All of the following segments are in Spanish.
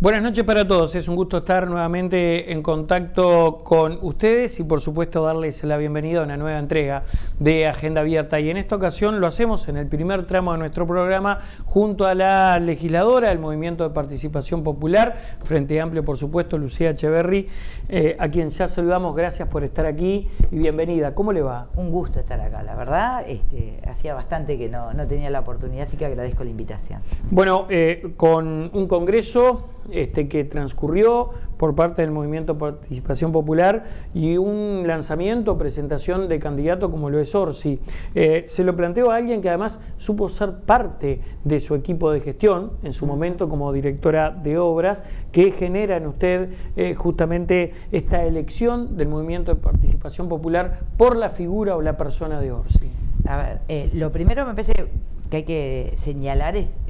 Buenas noches para todos, es un gusto estar nuevamente en contacto con ustedes y por supuesto darles la bienvenida a una nueva entrega de Agenda Abierta, y en esta ocasión lo hacemos en el primer tramo de nuestro programa junto a la legisladora del Movimiento de Participación Popular, Frente Amplio por supuesto, Lucía Echeverri, a quien ya saludamos. Gracias por estar aquí y bienvenida. ¿Cómo le va? Un gusto estar acá, la verdad, hacía bastante que no tenía la oportunidad, así que agradezco la invitación. Bueno, con un congreso que transcurrió por parte del Movimiento de Participación Popular y un lanzamiento, presentación de candidato como lo es Orsi. Se lo planteo a alguien que además supo ser parte de su equipo de gestión, en su momento como directora de obras, que genera en usted justamente esta elección del Movimiento de Participación Popular por la figura o la persona de Orsi. A ver, lo primero me parece que hay que señalar es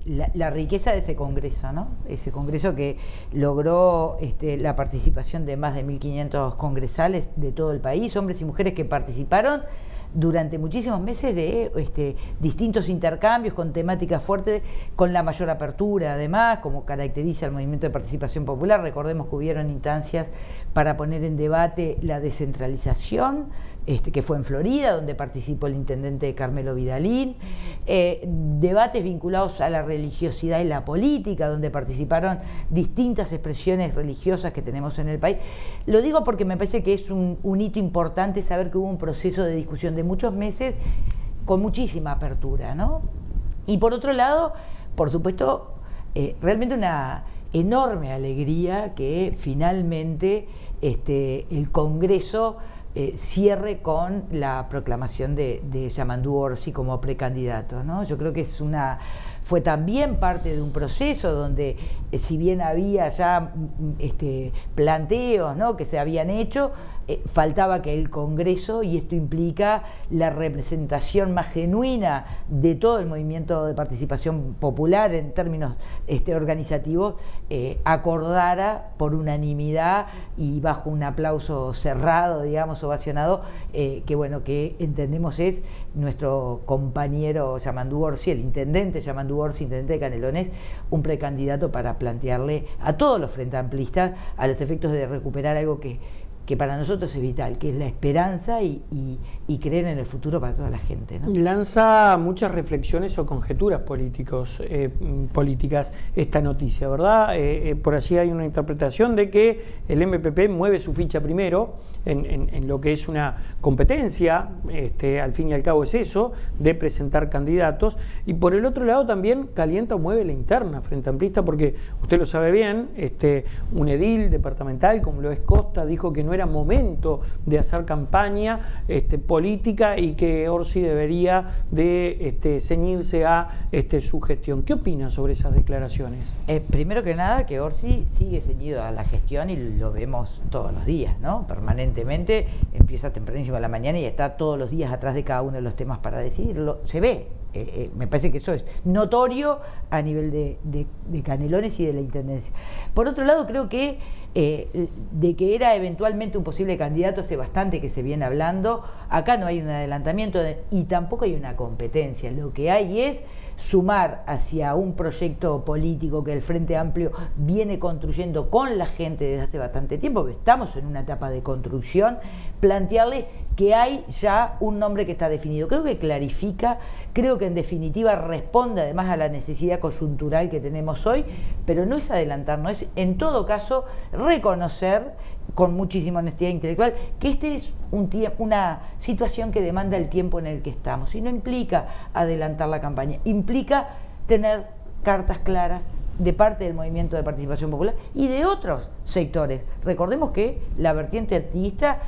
la riqueza de ese congreso, ¿no? Ese congreso que logró la participación de más de 1.500 congresales de todo el país, hombres y mujeres que participaron durante muchísimos meses de distintos intercambios con temáticas fuertes, con la mayor apertura además, como caracteriza el Movimiento de Participación Popular. Recordemos que hubieron instancias para poner en debate la descentralización, que fue en Florida, donde participó el intendente Carmelo Vidalín, debates vinculados a la religiosidad y la política, donde participaron distintas expresiones religiosas que tenemos en el país. Lo digo porque me parece que es un hito importante saber que hubo un proceso de discusión de muchos meses con muchísima apertura, ¿no? Y por otro lado, por supuesto, realmente una enorme alegría que finalmente el Congreso cierre con la proclamación de Yamandú Orsi como precandidato, ¿no? Yo creo que fue también parte de un proceso donde, si bien había ya planteos, ¿no?, que se habían hecho, faltaba que el Congreso, y esto implica la representación más genuina de todo el Movimiento de Participación Popular en términos organizativos, acordara por unanimidad y bajo un aplauso cerrado, digamos, ovacionado, que entendemos es nuestro compañero Yamandú Orsi, el intendente Yamandú Orsi, intendente de Canelones, un precandidato para plantearle a todos los frente amplistas, a los efectos de recuperar algo que para nosotros es vital, que es la esperanza y creer en el futuro para toda la gente, ¿no? Lanza muchas reflexiones o conjeturas políticas esta noticia, ¿verdad? Por allí hay una interpretación de que el MPP mueve su ficha primero en lo que es una competencia, al fin y al cabo es eso, de presentar candidatos, y por el otro lado también calienta o mueve la interna frente amplista, porque usted lo sabe bien, un edil departamental como lo es Costa dijo que no era momento de hacer campaña política y que Orsi debería de ceñirse a su gestión. ¿Qué opina sobre esas declaraciones? Primero que nada, que Orsi sigue ceñido a la gestión y lo vemos todos los días, ¿no? Permanentemente, empieza tempranísimo a la mañana y está todos los días atrás de cada uno de los temas para decidirlo. Se ve. Me parece que eso es notorio a nivel de Canelones y de la Intendencia. Por otro lado, creo que de que era eventualmente un posible candidato hace bastante que se viene hablando. Acá no hay un adelantamiento y tampoco hay una competencia. Lo que hay es sumar hacia un proyecto político que el Frente Amplio viene construyendo con la gente desde hace bastante tiempo, que estamos en una etapa de construcción, plantearle que hay ya un nombre que está definido. Creo que clarifica, creo que en definitiva responde además a la necesidad coyuntural que tenemos hoy, pero no es adelantarnos, es en todo caso reconocer con muchísima honestidad intelectual que es una situación que demanda el tiempo en el que estamos, y no implica adelantar la campaña, implica tener cartas claras de parte del Movimiento de Participación Popular y de otros sectores. Recordemos que la vertiente activista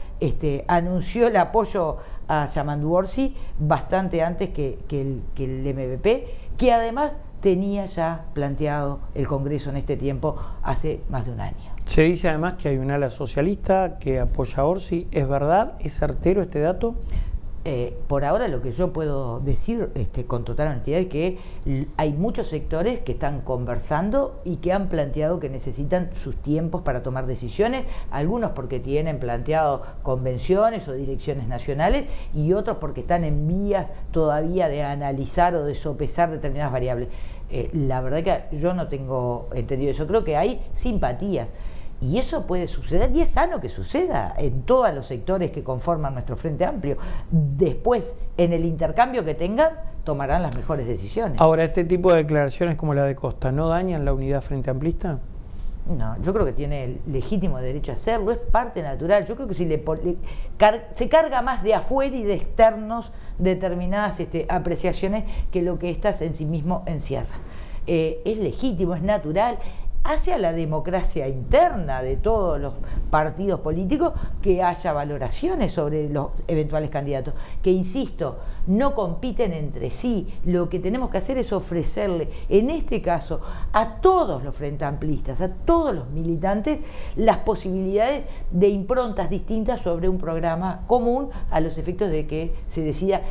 anunció el apoyo a Yamandú Orsi bastante antes que el MPP, que además tenía ya planteado el Congreso en este tiempo hace más de un año. Se dice además que hay un ala socialista que apoya a Orsi. ¿Es verdad? ¿Es certero este dato? Por ahora lo que yo puedo decir con total honestidad es que hay muchos sectores que están conversando y que han planteado que necesitan sus tiempos para tomar decisiones, algunos porque tienen planteado convenciones o direcciones nacionales y otros porque están en vías todavía de analizar o de sopesar determinadas variables. La verdad que yo no tengo entendido eso, creo que hay simpatías. Y eso puede suceder, y es sano que suceda en todos los sectores que conforman nuestro Frente Amplio. Después, en el intercambio que tengan, tomarán las mejores decisiones. Ahora, ¿este tipo de declaraciones como la de Costa no dañan la unidad frente amplista? No, yo creo que tiene el legítimo derecho a hacerlo, es parte natural. Yo creo que si se carga más de afuera y de externos determinadas apreciaciones que lo que estas en sí mismo encierra. Es legítimo, es natural. Hace a la democracia interna de todos los partidos políticos que haya valoraciones sobre los eventuales candidatos, que insisto, no compiten entre sí. Lo que tenemos que hacer es ofrecerle, en este caso, a todos los frente amplistas, a todos los militantes, las posibilidades de improntas distintas sobre un programa común a los efectos de que se decida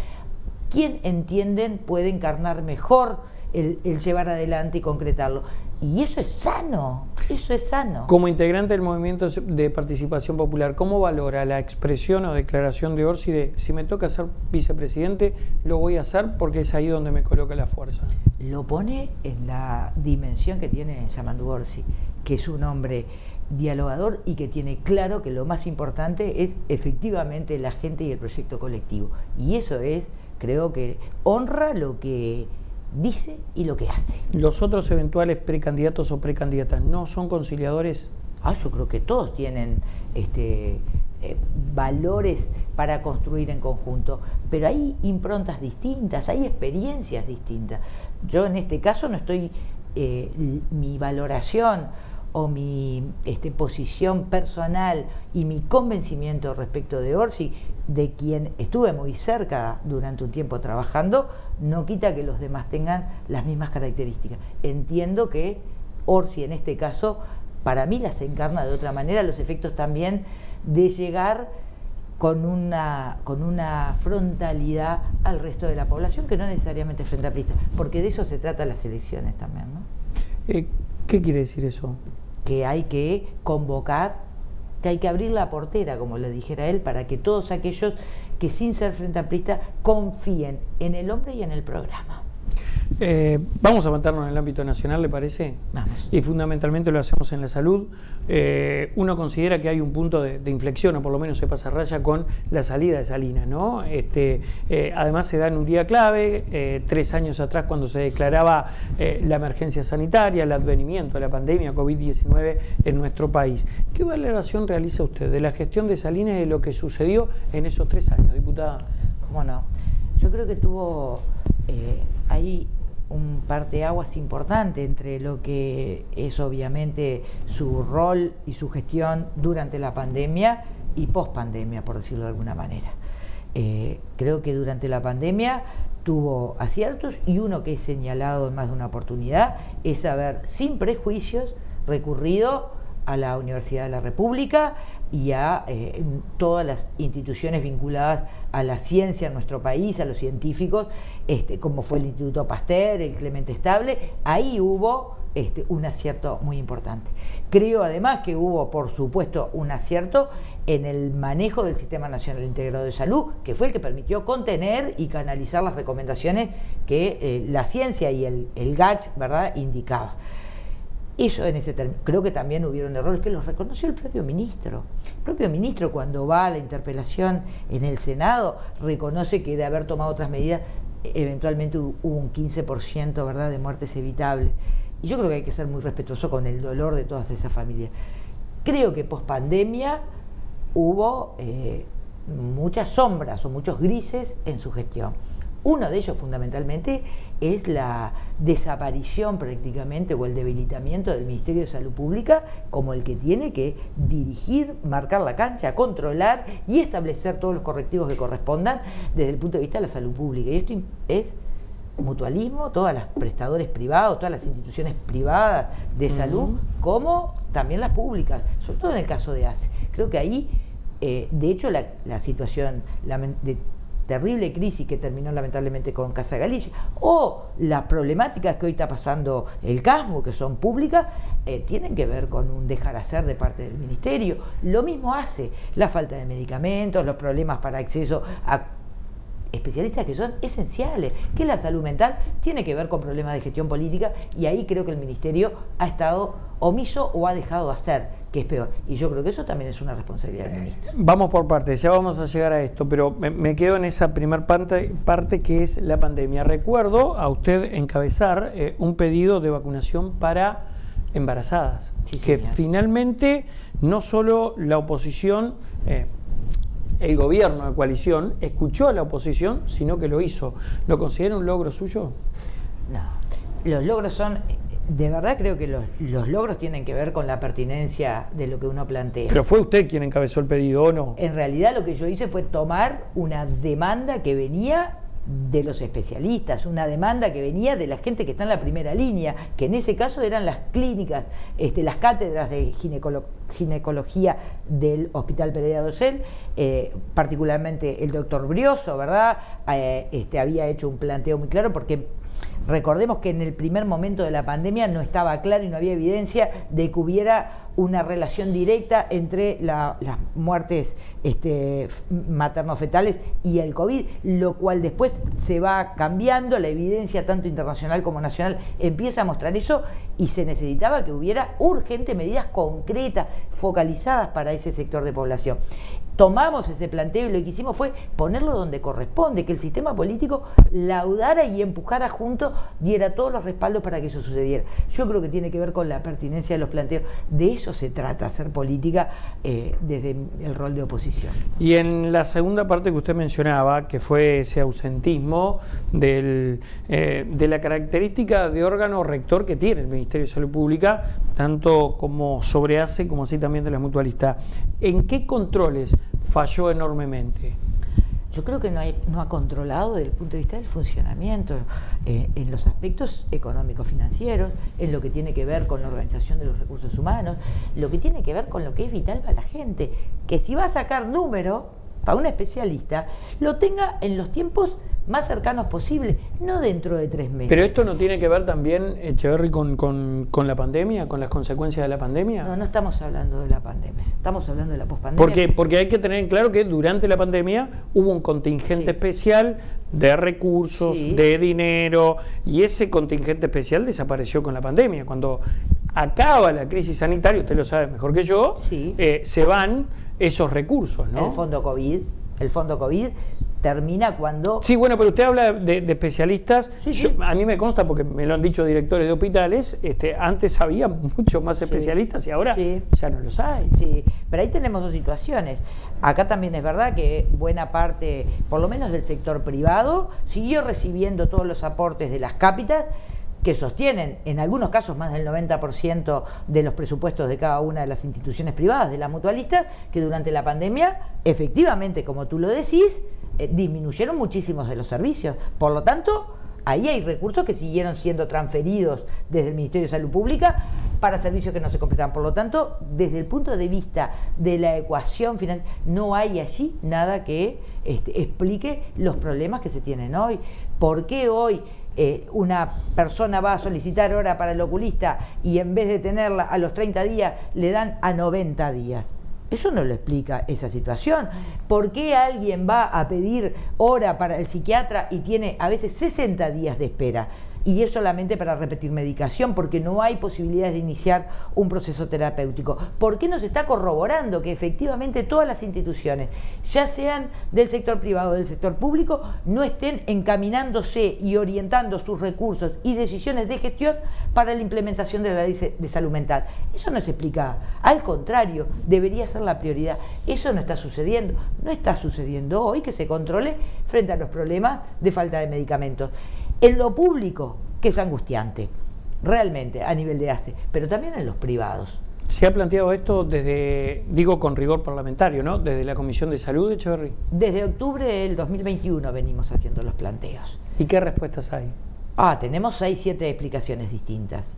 quién entienden puede encarnar mejor el llevar adelante y concretarlo. Y eso es sano, eso es sano. Como integrante del Movimiento de Participación Popular, ¿cómo valora la expresión o declaración de Orsi de si me toca ser vicepresidente, lo voy a hacer porque es ahí donde me coloca la fuerza? Lo pone en la dimensión que tiene Yamandu Orsi, que es un hombre dialogador y que tiene claro que lo más importante es efectivamente la gente y el proyecto colectivo. Y eso es, creo que honra lo que dice y lo que hace. ¿Los otros eventuales precandidatos o precandidatas no son conciliadores? Yo creo que todos tienen valores para construir en conjunto, pero hay improntas distintas, hay experiencias distintas. Yo en este caso no estoy, mi valoración o mi posición personal y mi convencimiento respecto de Orsi, de quien estuve muy cerca durante un tiempo trabajando, no quita que los demás tengan las mismas características. Entiendo que Orsi en este caso para mí las encarna de otra manera, los efectos también de llegar con una frontalidad al resto de la población, que no necesariamente es frente amplista, porque de eso se trata las elecciones también, ¿no? ¿Qué quiere decir eso? Que hay que convocar, que hay que abrir la portera, como le dijera él, para que todos aquellos que sin ser frente amplista confíen en el hombre y en el programa. Vamos a meternos en el ámbito nacional, ¿le parece? Vamos. Y fundamentalmente lo hacemos en la salud. Uno considera que hay un punto de inflexión, o por lo menos se pasa raya con la salida de Salinas, ¿no? Además se da en un día clave, 3 años atrás cuando se declaraba la emergencia sanitaria, el advenimiento de la pandemia COVID-19 en nuestro país. ¿Qué valoración realiza usted de la gestión de Salinas y de lo que sucedió en esos 3 años, diputada? ¿Cómo no? Yo creo que tuvo ahí un parteaguas importante entre lo que es obviamente su rol y su gestión durante la pandemia y post-pandemia, por decirlo de alguna manera. Creo que durante la pandemia tuvo aciertos, y uno que he señalado en más de una oportunidad es haber, sin prejuicios, recurrido a la Universidad de la República y a todas las instituciones vinculadas a la ciencia en nuestro país, a los científicos, como fue el Instituto Pasteur, el Clemente Estable. Ahí hubo un acierto muy importante. Creo además que hubo, por supuesto, un acierto en el manejo del Sistema Nacional Integrado de Salud, que fue el que permitió contener y canalizar las recomendaciones que la ciencia y el GACH, ¿verdad?, indicaba. Eso en ese término. Creo que también hubieron errores que los reconoció el propio ministro. El propio ministro, cuando va a la interpelación en el Senado, reconoce que de haber tomado otras medidas, eventualmente hubo un 15%, ¿verdad?, de muertes evitables. Y yo creo que hay que ser muy respetuoso con el dolor de todas esas familias. Creo que pospandemia hubo muchas sombras o muchos grises en su gestión. Uno de ellos fundamentalmente es la desaparición prácticamente o el debilitamiento del Ministerio de Salud Pública como el que tiene que dirigir, marcar la cancha, controlar y establecer todos los correctivos que correspondan desde el punto de vista de la salud pública. Y esto es mutualismo, todas las prestadores privados, todas las instituciones privadas de salud, como también las públicas, sobre todo en el caso de ACE. Creo que ahí, de hecho, la situación terrible crisis que terminó lamentablemente con Casa Galicia, o las problemáticas que hoy está pasando el CASMU, que son públicas, tienen que ver con un dejar hacer de parte del Ministerio. Lo mismo hace la falta de medicamentos, los problemas para acceso a especialistas que son esenciales, que la salud mental tiene que ver con problemas de gestión política, y ahí creo que el Ministerio ha estado omiso o ha dejado hacer, que es peor. Y yo creo que eso también es una responsabilidad del ministro. Vamos por partes, ya vamos a llegar a esto, pero me quedo en esa primera parte que es la pandemia. Recuerdo a usted encabezar un pedido de vacunación para embarazadas, sí, que señor. Finalmente no solo la oposición, el gobierno de coalición, escuchó a la oposición, sino que lo hizo. ¿Lo considera un logro suyo? No, los logros son... De verdad creo que los logros tienen que ver con la pertinencia de lo que uno plantea. Pero fue usted quien encabezó el pedido, ¿o no? En realidad lo que yo hice fue tomar una demanda que venía de los especialistas, una demanda que venía de la gente que está en la primera línea, que en ese caso eran las clínicas, las cátedras de ginecología del Hospital Pereira Dosel, particularmente el doctor Brioso, ¿verdad? Había hecho un planteo muy claro, porque recordemos que en el primer momento de la pandemia no estaba claro y no había evidencia de que hubiera una relación directa entre las muertes materno-fetales y el COVID, lo cual después se va cambiando, la evidencia tanto internacional como nacional empieza a mostrar eso, y se necesitaba que hubiera urgente medidas concretas, focalizadas para ese sector de población. Tomamos ese planteo y lo que hicimos fue ponerlo donde corresponde, que el sistema político laudara y empujara juntos, diera todos los respaldos para que eso sucediera. Yo creo que tiene que ver con la pertinencia de los planteos. De eso se trata, hacer política desde el rol de oposición. Y en la segunda parte que usted mencionaba, que fue ese ausentismo de la característica de órgano rector que tiene el Ministerio de Salud Pública, tanto como sobre ACE como así también de las mutualistas, ¿en qué controles falló enormemente? Yo creo que no ha controlado desde el punto de vista del funcionamiento, en los aspectos económicos financieros, en lo que tiene que ver con la organización de los recursos humanos, lo que tiene que ver con lo que es vital para la gente, que si va a sacar número para un especialista, lo tenga en los tiempos más cercanos posible, no dentro de 3 meses. ¿Pero esto no tiene que ver también, Echeverry, con la pandemia, con las consecuencias de la pandemia? No estamos hablando de la pandemia, estamos hablando de la pospandemia. Porque hay que tener en claro que durante la pandemia hubo un contingente especial de recursos, de dinero, y ese contingente especial desapareció con la pandemia. Cuando acaba la crisis sanitaria, usted lo sabe mejor que yo, se van esos recursos, ¿no? El fondo COVID termina cuando... Sí, bueno, pero usted habla de especialistas. A mí me consta, porque me lo han dicho directores de hospitales, antes había muchos más especialistas y ahora ya no los hay. Sí, pero ahí tenemos dos situaciones. Acá también es verdad que buena parte, por lo menos del sector privado, siguió recibiendo todos los aportes de las cápitas, que sostienen en algunos casos más del 90% de los presupuestos de cada una de las instituciones privadas, de las mutualistas, que durante la pandemia, efectivamente, como tú lo decís, disminuyeron muchísimos de los servicios. Por lo tanto, ahí hay recursos que siguieron siendo transferidos desde el Ministerio de Salud Pública para servicios que no se completaban. Por lo tanto, desde el punto de vista de la ecuación financiera, no hay allí nada que explique los problemas que se tienen hoy. ¿Por qué hoy una persona va a solicitar hora para el oculista y en vez de tenerla a los 30 días le dan a 90 días? Eso no lo explica esa situación. ¿Por qué alguien va a pedir hora para el psiquiatra y tiene a veces 60 días de espera? Y es solamente para repetir medicación, porque no hay posibilidades de iniciar un proceso terapéutico. ¿Por qué no se está corroborando que efectivamente todas las instituciones, ya sean del sector privado o del sector público, no estén encaminándose y orientando sus recursos y decisiones de gestión para la implementación de la ley de salud mental? Eso no se explica. Al contrario, debería ser la prioridad. Eso no está sucediendo. No está sucediendo hoy que se controle frente a los problemas de falta de medicamentos. En lo público, que es angustiante, realmente, a nivel de ACE, pero también en los privados. ¿Se ha planteado esto desde, digo con rigor parlamentario, ¿no? Desde la Comisión de Salud, Echeverry? Desde octubre del 2021 venimos haciendo los planteos. ¿Y qué respuestas hay? Tenemos 6, 7 explicaciones distintas.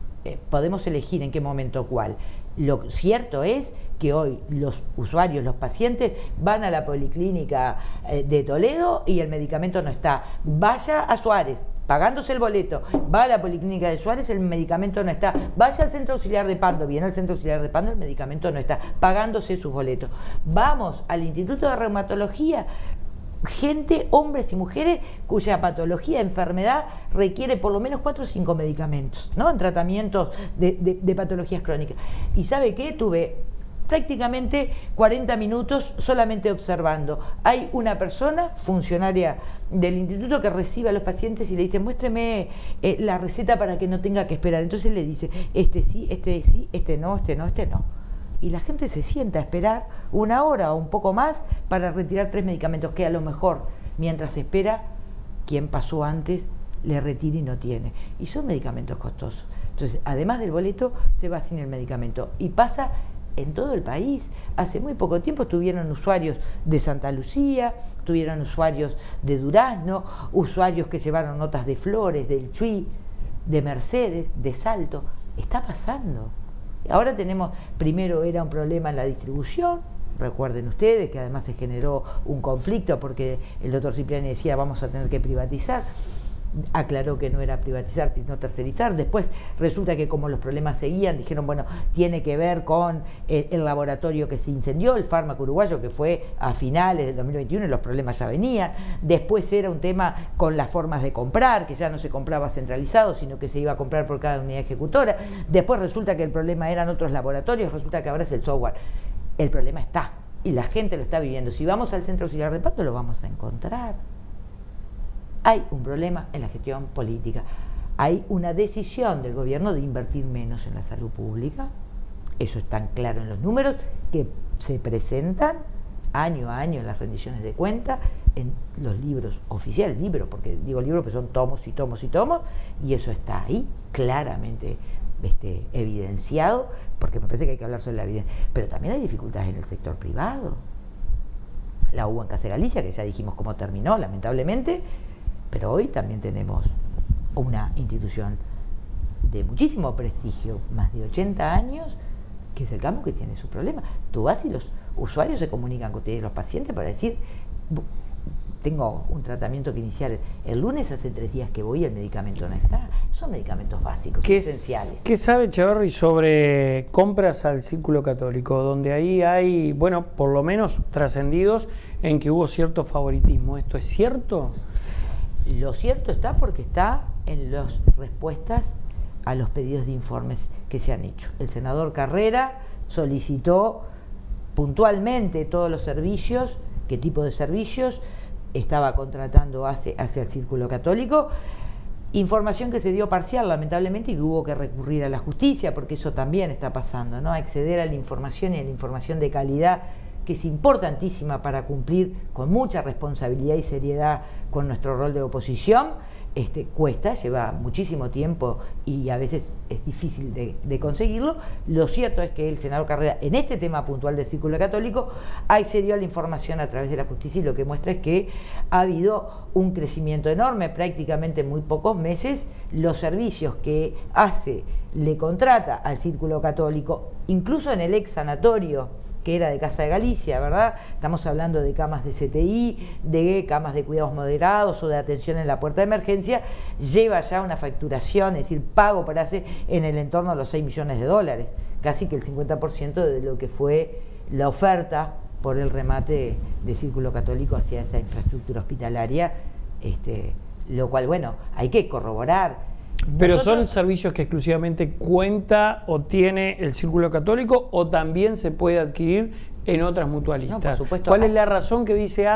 Podemos elegir en qué momento cuál. Lo cierto es que hoy los usuarios, los pacientes, van a la policlínica de Toledo y el medicamento no está. Vaya a Suárez, pagándose el boleto, va a la policlínica de Suárez, el medicamento no está. Vaya al centro auxiliar de Pando, viene al centro auxiliar de Pando, el medicamento no está, pagándose sus boletos. Vamos al Instituto de Reumatología, gente, hombres y mujeres, cuya patología, enfermedad requiere por lo menos 4 o 5 medicamentos, ¿no? En tratamientos de patologías crónicas. ¿Y sabe qué? Tuve prácticamente 40 minutos solamente observando. Hay una persona, funcionaria del instituto, que recibe a los pacientes y le dice: muéstreme la receta para que no tenga que esperar. Entonces le dice: este sí, este no, este no, este no. Y la gente se sienta a esperar 1 hora o un poco más para retirar 3 medicamentos que a lo mejor, mientras espera, quien pasó antes le retira y no tiene. Y son medicamentos costosos. Entonces, además del boleto, se va sin el medicamento. Y pasa en todo el país. Hace muy poco tiempo tuvieron usuarios de Santa Lucía, tuvieron usuarios de Durazno, usuarios que llevaron notas de Flores, del Chuy, de Mercedes, de Salto. Está pasando. Ahora tenemos, primero era un problema en la distribución, recuerden ustedes que además se generó un conflicto porque el doctor Cipriani decía: vamos a tener que privatizar. Aclaró que no era privatizar, sino tercerizar. Después resulta que como los problemas seguían, dijeron: bueno, tiene que ver con el laboratorio que se incendió, el fármaco uruguayo, que fue a finales del 2021 y los problemas ya venían. Después era un tema con las formas de comprar, que ya no se compraba centralizado, sino que se iba a comprar por cada unidad ejecutora. Después resulta que el problema eran otros laboratorios, resulta que ahora es el software. El problema está, y la gente lo está viviendo. Si vamos al centro auxiliar de Pando, lo vamos a encontrar. Hay un problema en la gestión política. Hay una decisión del gobierno de invertir menos en la salud pública. Eso es tan claro en los números que se presentan año a año en las rendiciones de cuenta, en los libros oficiales, porque digo libros porque son tomos y tomos y tomos, y eso está ahí claramente evidenciado, porque me parece que hay que hablar sobre la evidencia. Pero también hay dificultades en el sector privado. La hubo en Casa de Galicia, que ya dijimos cómo terminó, lamentablemente. Pero hoy también tenemos una institución de muchísimo prestigio, más de 80 años, que es el campo, que tiene su problema. Tú vas y los usuarios se comunican con ustedes, los pacientes, para decir: tengo un tratamiento que iniciar el lunes, hace 3 días que voy y el medicamento no está. Son medicamentos básicos, esenciales. ¿Qué sabe Echeverri sobre compras al Círculo Católico, donde ahí hay, bueno, por lo menos trascendidos en que hubo cierto favoritismo? ¿Esto es cierto? Lo cierto está porque está en las respuestas a los pedidos de informes que se han hecho. El senador Carrera solicitó puntualmente todos los servicios, qué tipo de servicios estaba contratando hacia el Círculo Católico. Información que se dio parcial, lamentablemente, y que hubo que recurrir a la justicia, porque eso también está pasando, ¿no? Acceder a la información y a la información de calidad, que es importantísima para cumplir con mucha responsabilidad y seriedad con nuestro rol de oposición, cuesta, lleva muchísimo tiempo y a veces es difícil de conseguirlo. Lo cierto es que el senador Carrera, en este tema puntual del Círculo Católico, accedió a la información a través de la justicia, y lo que muestra es que ha habido un crecimiento enorme, prácticamente en muy pocos meses. Los servicios que le contrata al Círculo Católico, incluso en el ex sanatorio que era de Casa de Galicia, ¿verdad? Estamos hablando de camas de CTI, de camas de cuidados moderados o de atención en la puerta de emergencia, lleva ya una facturación, es decir, pago para hacer en el entorno de los $6 millones, casi que el 50% de lo que fue la oferta por el remate de Círculo Católico hacia esa infraestructura hospitalaria, lo cual, bueno, hay que corroborar. ¿Pero son servicios que exclusivamente cuenta o tiene el Círculo Católico, o también se puede adquirir en otras mutualistas? No, por supuesto. ¿Cuál es la razón que dice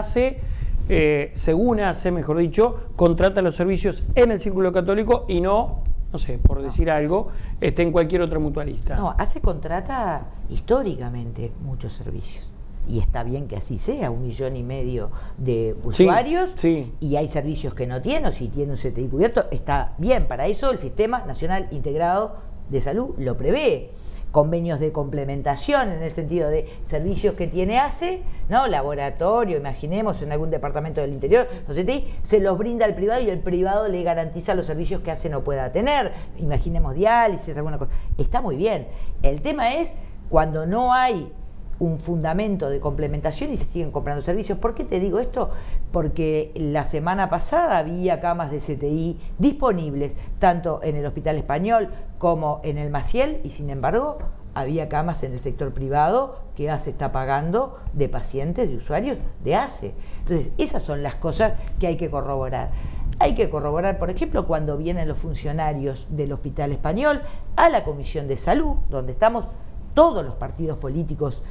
según ACE, mejor dicho, contrata los servicios en el Círculo Católico y no sé, por decir algo, en cualquier otra mutualista? No, ACE contrata históricamente muchos servicios. Y está bien que así sea, 1,5 millones de usuarios, sí. Y hay servicios que no tiene, o si tiene un CTI cubierto, está bien. Para eso el Sistema Nacional Integrado de Salud lo prevé. convenios de complementación en el sentido de servicios que tiene ACE, ¿no? Laboratorio, imaginemos, en algún departamento del interior, no sé, se los brinda al privado y el privado le garantiza los servicios que ACE no pueda tener. Imaginemos diálisis, alguna cosa. Está muy bien. El tema es cuando no hay un fundamento de complementación y se siguen comprando servicios. ¿Por qué te digo esto? Porque la semana pasada había camas de CTI disponibles tanto en el Hospital Español como en el Maciel y sin embargo había camas en el sector privado que ACE está pagando de pacientes, de usuarios de ACE. Entonces esas son las cosas que hay que corroborar. Hay que corroborar, por ejemplo, cuando vienen los funcionarios del Hospital Español a la Comisión de Salud, donde estamos todos los partidos políticos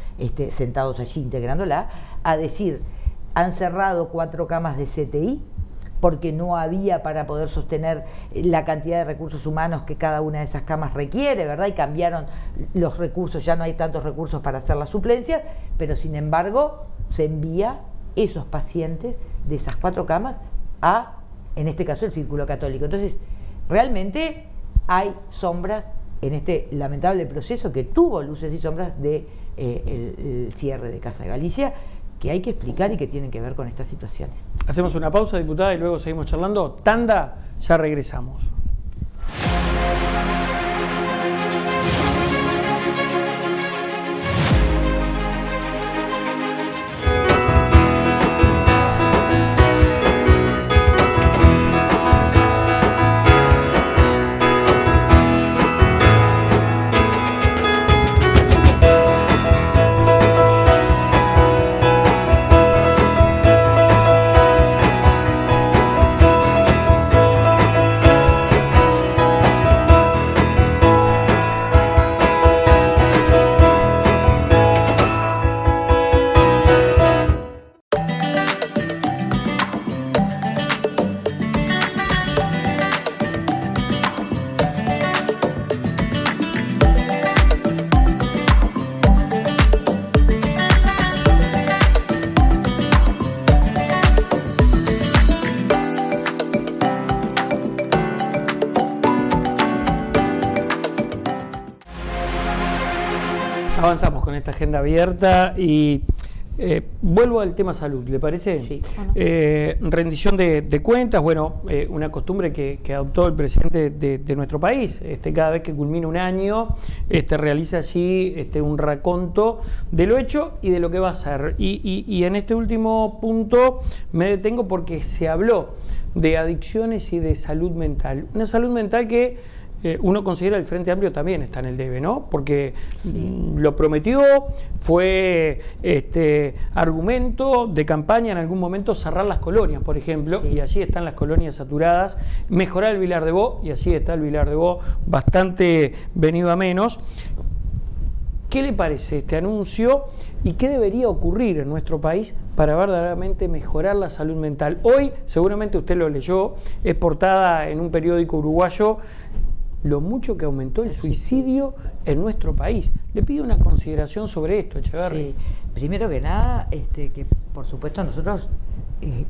sentados allí integrándola, a decir, han cerrado 4 camas de CTI porque no había para poder sostener la cantidad de recursos humanos que cada una de esas camas requiere, ¿verdad? Y cambiaron los recursos, ya no hay tantos recursos para hacer las suplencias, pero sin embargo se envía esos pacientes de esas 4 camas a, en este caso, el Círculo Católico. Entonces, realmente hay sombras en este lamentable proceso que tuvo luces y sombras de el cierre de Casa de Galicia, que hay que explicar y que tienen que ver con estas situaciones. Hacemos una pausa, diputada, y luego seguimos charlando. Tanda, ya regresamos. Avanzamos con esta agenda abierta y vuelvo al tema salud, ¿le parece? Sí. Rendición de cuentas, bueno, una costumbre que adoptó el presidente de nuestro país. Cada vez que culmina un año, realiza allí un raconto de lo hecho y de lo que va a hacer. Y en este último punto me detengo porque se habló de adicciones y de salud mental. Una salud mental que uno considera el Frente Amplio también está en el debe, ¿no? Porque lo prometió, fue argumento de campaña en algún momento cerrar las colonias, por ejemplo, y allí están las colonias saturadas, mejorar el Vilar de Bo, y así está el Vilar de Bo bastante venido a menos. ¿Qué le parece este anuncio y qué debería ocurrir en nuestro país para verdaderamente mejorar la salud mental? Hoy, seguramente usted lo leyó, es portada en un periódico uruguayo, lo mucho que aumentó el suicidio en nuestro país. Le pido una consideración sobre esto, Echeverri. Sí. Primero que nada, que por supuesto nosotros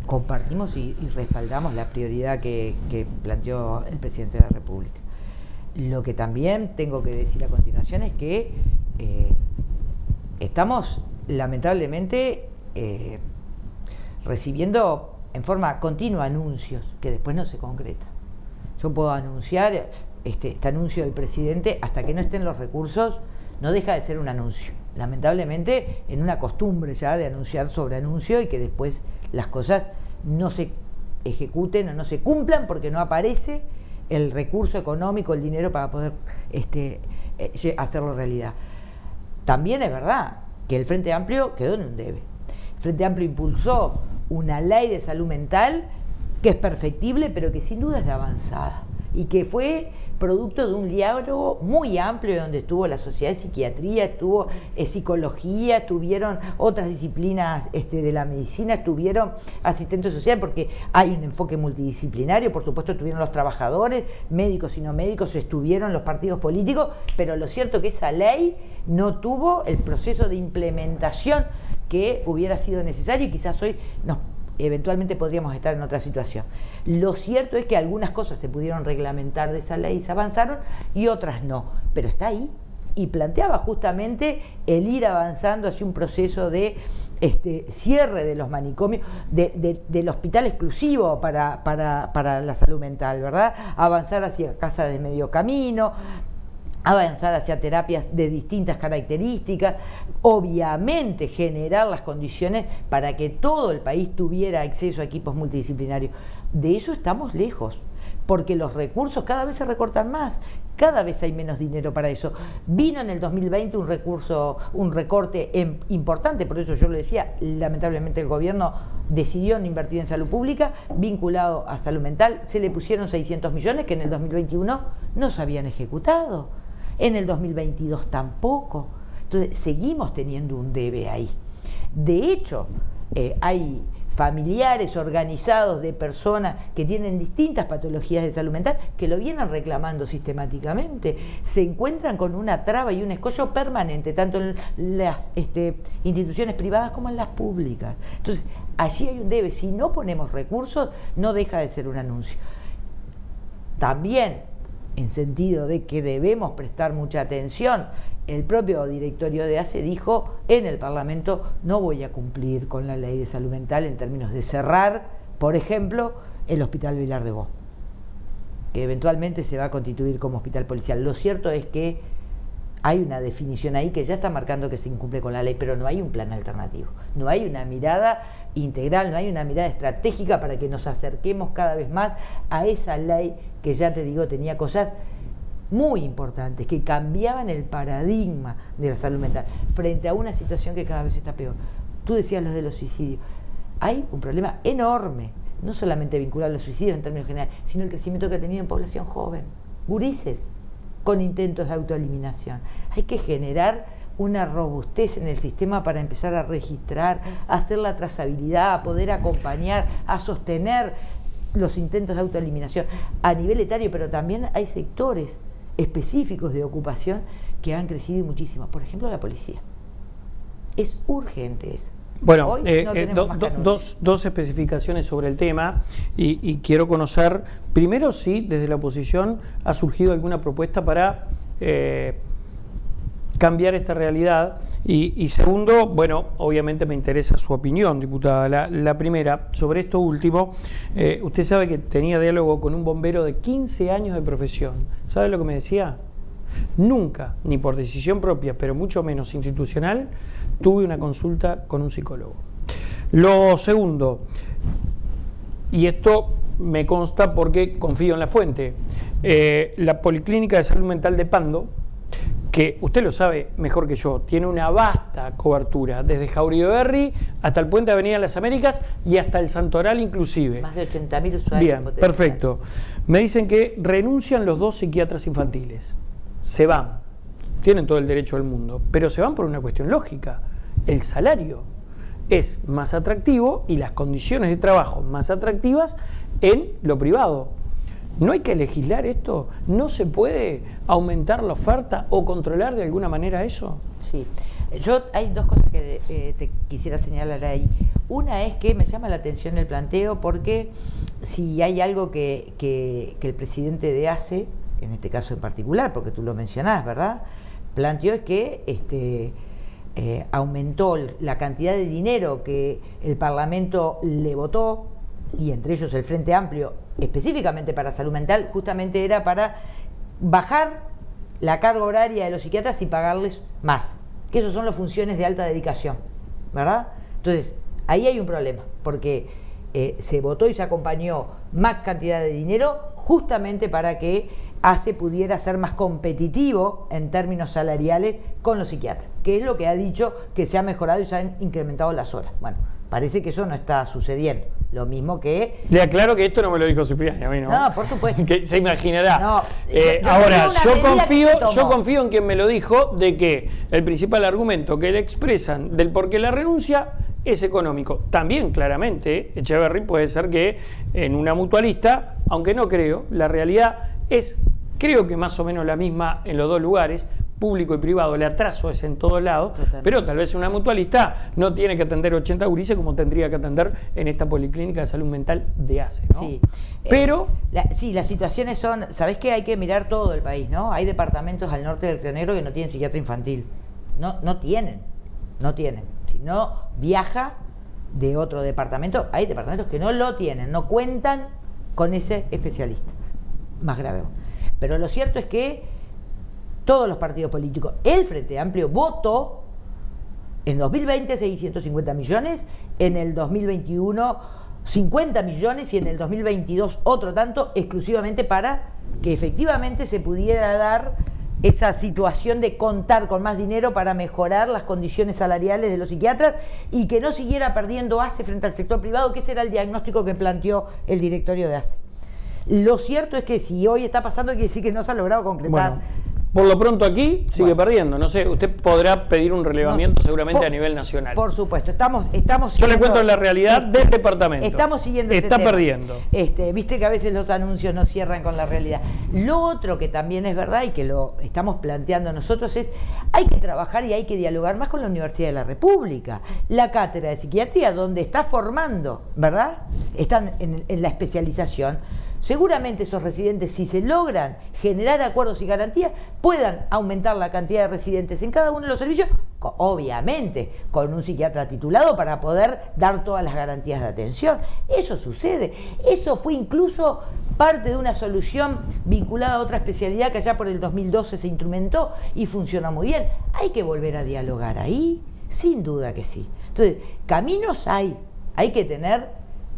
compartimos y respaldamos la prioridad que planteó el presidente de la República. Lo que también tengo que decir a continuación es que estamos lamentablemente recibiendo en forma continua anuncios que después no se concretan. Yo puedo anunciar este anuncio del presidente, hasta que no estén los recursos, no deja de ser un anuncio. Lamentablemente, en una costumbre ya de anunciar sobre anuncio y que después las cosas no se ejecuten o no se cumplan porque no aparece el recurso económico, el dinero para poder hacerlo realidad. También es verdad que el Frente Amplio quedó en un debe. El Frente Amplio impulsó una ley de salud mental que es perfectible, pero que sin duda es de avanzada y que fue producto de un diálogo muy amplio donde estuvo la Sociedad de Psiquiatría, estuvo psicología, estuvieron otras disciplinas de la medicina, estuvieron asistentes sociales, porque hay un enfoque multidisciplinario, por supuesto estuvieron los trabajadores, médicos y no médicos, estuvieron los partidos políticos, pero lo cierto es que esa ley no tuvo el proceso de implementación que hubiera sido necesario y quizás hoy eventualmente podríamos estar en otra situación. Lo cierto es que algunas cosas se pudieron reglamentar de esa ley y se avanzaron y otras no, pero está ahí y planteaba justamente el ir avanzando hacia un proceso de cierre de los manicomios, del hospital exclusivo para la salud mental, ¿verdad? Avanzar hacia casas de medio camino, avanzar hacia terapias de distintas características, obviamente generar las condiciones para que todo el país tuviera acceso a equipos multidisciplinarios. De eso estamos lejos, porque los recursos cada vez se recortan más, cada vez hay menos dinero para eso. Vino en el 2020 un recorte importante, por eso yo lo decía, lamentablemente el gobierno decidió no invertir en salud pública, vinculado a salud mental, se le pusieron 600 millones que en el 2021 no se habían ejecutado. En el 2022 tampoco. Entonces seguimos teniendo un debe ahí. De hecho, hay familiares organizados de personas que tienen distintas patologías de salud mental que lo vienen reclamando sistemáticamente. Se encuentran con una traba y un escollo permanente, tanto en las instituciones privadas como en las públicas. Entonces, allí hay un debe. Si no ponemos recursos, no deja de ser un anuncio. También, en sentido de que debemos prestar mucha atención, el propio directorio de ACE dijo en el Parlamento: no voy a cumplir con la ley de salud mental en términos de cerrar, por ejemplo, el Hospital Vilar de Bo, que eventualmente se va a constituir como hospital policial. Lo cierto es que hay una definición ahí que ya está marcando que se incumple con la ley, pero no hay un plan alternativo, no hay una mirada integral, no hay una mirada estratégica para que nos acerquemos cada vez más a esa ley que, ya te digo, tenía cosas muy importantes, que cambiaban el paradigma de la salud mental frente a una situación que cada vez está peor. Tú decías lo de los suicidios. Hay un problema enorme, no solamente vinculado a los suicidios en términos generales, sino el crecimiento que ha tenido en población joven, gurises con intentos de autoeliminación. Hay que generar una robustez en el sistema para empezar a registrar, a hacer la trazabilidad, a poder acompañar, a sostener los intentos de autoeliminación a nivel etario, pero también hay sectores específicos de ocupación que han crecido muchísimo. Por ejemplo, la policía. Es urgente eso. Bueno, dos especificaciones sobre el tema y quiero conocer, primero, si desde la oposición ha surgido alguna propuesta para cambiar esta realidad y segundo, bueno, obviamente me interesa su opinión, diputada. La primera, sobre esto último, usted sabe que tenía diálogo con un bombero de 15 años de profesión. ¿Sabe lo que me decía? Nunca, ni por decisión propia, pero mucho menos institucional, tuve una consulta con un psicólogo. Lo segundo, y esto me consta porque confío en la fuente, la Policlínica de Salud Mental de Pando, que usted lo sabe mejor que yo, tiene una vasta cobertura, desde Jauregui Berri hasta el Puente de Avenida Las Américas y hasta el Santoral inclusive. Más de 80.000 usuarios. Bien, perfecto. Me dicen que renuncian los 2 psiquiatras infantiles. Se van, tienen todo el derecho del mundo, pero se van por una cuestión lógica. El salario es más atractivo y las condiciones de trabajo más atractivas en lo privado. ¿No hay que legislar esto? ¿No se puede aumentar la oferta o controlar de alguna manera eso? Sí, hay dos cosas que te quisiera señalar ahí. Una es que me llama la atención el planteo porque si hay algo que el presidente de ACE, en este caso en particular, porque tú lo mencionás, ¿verdad?, planteó es que aumentó la cantidad de dinero que el Parlamento le votó, y entre ellos el Frente Amplio, específicamente para salud mental, justamente era para bajar la carga horaria de los psiquiatras y pagarles más, que esos son las funciones de alta dedicación, ¿verdad? Entonces, ahí hay un problema, porque se votó y se acompañó más cantidad de dinero justamente para que ACE pudiera ser más competitivo en términos salariales con los psiquiatras, que es lo que ha dicho que se ha mejorado y se han incrementado las horas. Bueno, parece que eso no está sucediendo. Lo mismo que... Le aclaro que esto no me lo dijo Cipriani, a mí no. No, por supuesto. Que se imaginará. No, ahora, yo confío en quien me lo dijo, de que el principal argumento que le expresan del por qué la renuncia es económico. También, claramente, Echeverri puede ser que en una mutualista, aunque no creo, la realidad es, creo que más o menos la misma en los dos lugares, público y privado, el atraso es en todos lados, pero tal vez una mutualista no tiene que atender 80 gurises como tendría que atender en esta policlínica de salud mental de ACE, ¿no? Sí. Pero... sí, las situaciones son... ¿Sabés que hay que mirar todo el país, no? Hay departamentos al norte del Río Negro que no tienen psiquiatra infantil. No tienen. Si no viaja de otro departamento, hay departamentos que no lo tienen, no cuentan con ese especialista. Más grave. Pero lo cierto es que todos los partidos políticos, el Frente Amplio votó en 2020 650 millones, en el 2021 50 millones y en el 2022 otro tanto, exclusivamente para que efectivamente se pudiera dar esa situación de contar con más dinero para mejorar las condiciones salariales de los psiquiatras y que no siguiera perdiendo ACE frente al sector privado, que ese era el diagnóstico que planteó el directorio de ACE. Lo cierto es que si hoy está pasando, quiere decir que no se ha logrado concretar. Bueno, por lo pronto aquí sigue perdiendo. No sé, usted podrá pedir un relevamiento seguramente a nivel nacional. Por supuesto, estamos Yo le cuento la realidad del departamento. Estamos siguiendo ese tema. Está perdiendo. Viste que a veces los anuncios no cierran con la realidad. Lo otro que también es verdad y que lo estamos planteando nosotros es hay que trabajar y hay que dialogar más con la Universidad de la República. La cátedra de psiquiatría, donde está formando, ¿verdad? Están en la especialización. Seguramente esos residentes, si se logran generar acuerdos y garantías, puedan aumentar la cantidad de residentes en cada uno de los servicios, obviamente con un psiquiatra titulado para poder dar todas las garantías de atención. Eso sucede. Eso fue incluso parte de una solución vinculada a otra especialidad que allá por el 2012 se instrumentó y funcionó muy bien. Hay que volver a dialogar ahí, sin duda que sí. Entonces, caminos hay que tener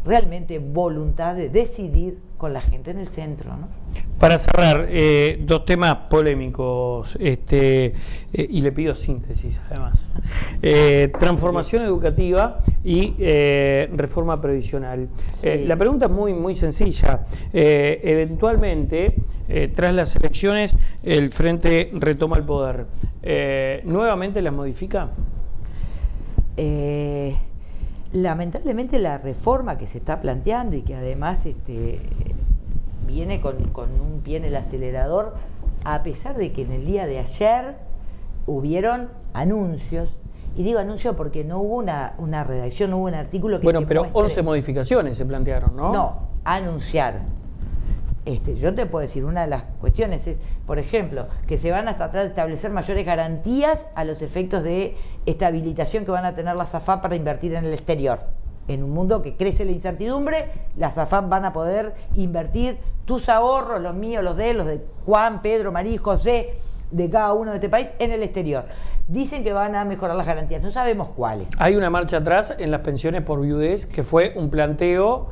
realmente voluntad de decidir con la gente en el centro, ¿no? Para cerrar, dos temas polémicos, y le pido síntesis además. Transformación educativa y reforma previsional. Sí. La pregunta es muy sencilla. Eventualmente, tras las elecciones, el Frente retoma el poder. ¿Nuevamente las modifica? Lamentablemente la reforma que se está planteando y que además viene con un pie en el acelerador, a pesar de que en el día de ayer hubieron anuncios, y digo anuncio porque no hubo una redacción, no hubo un artículo que bueno, pero muestre... 11 modificaciones se plantearon, ¿no? No, anunciar. Yo te puedo decir, una de las cuestiones es, por ejemplo, que se van hasta atrás de establecer mayores garantías a los efectos de esta habilitación que van a tener las AFAP para invertir en el exterior. En un mundo que crece la incertidumbre, las AFAP van a poder invertir tus ahorros, los míos, los de Juan, Pedro, María, José, de cada uno de este país, en el exterior. Dicen que van a mejorar las garantías, no sabemos cuáles. Hay una marcha atrás en las pensiones por viudez, que fue un planteo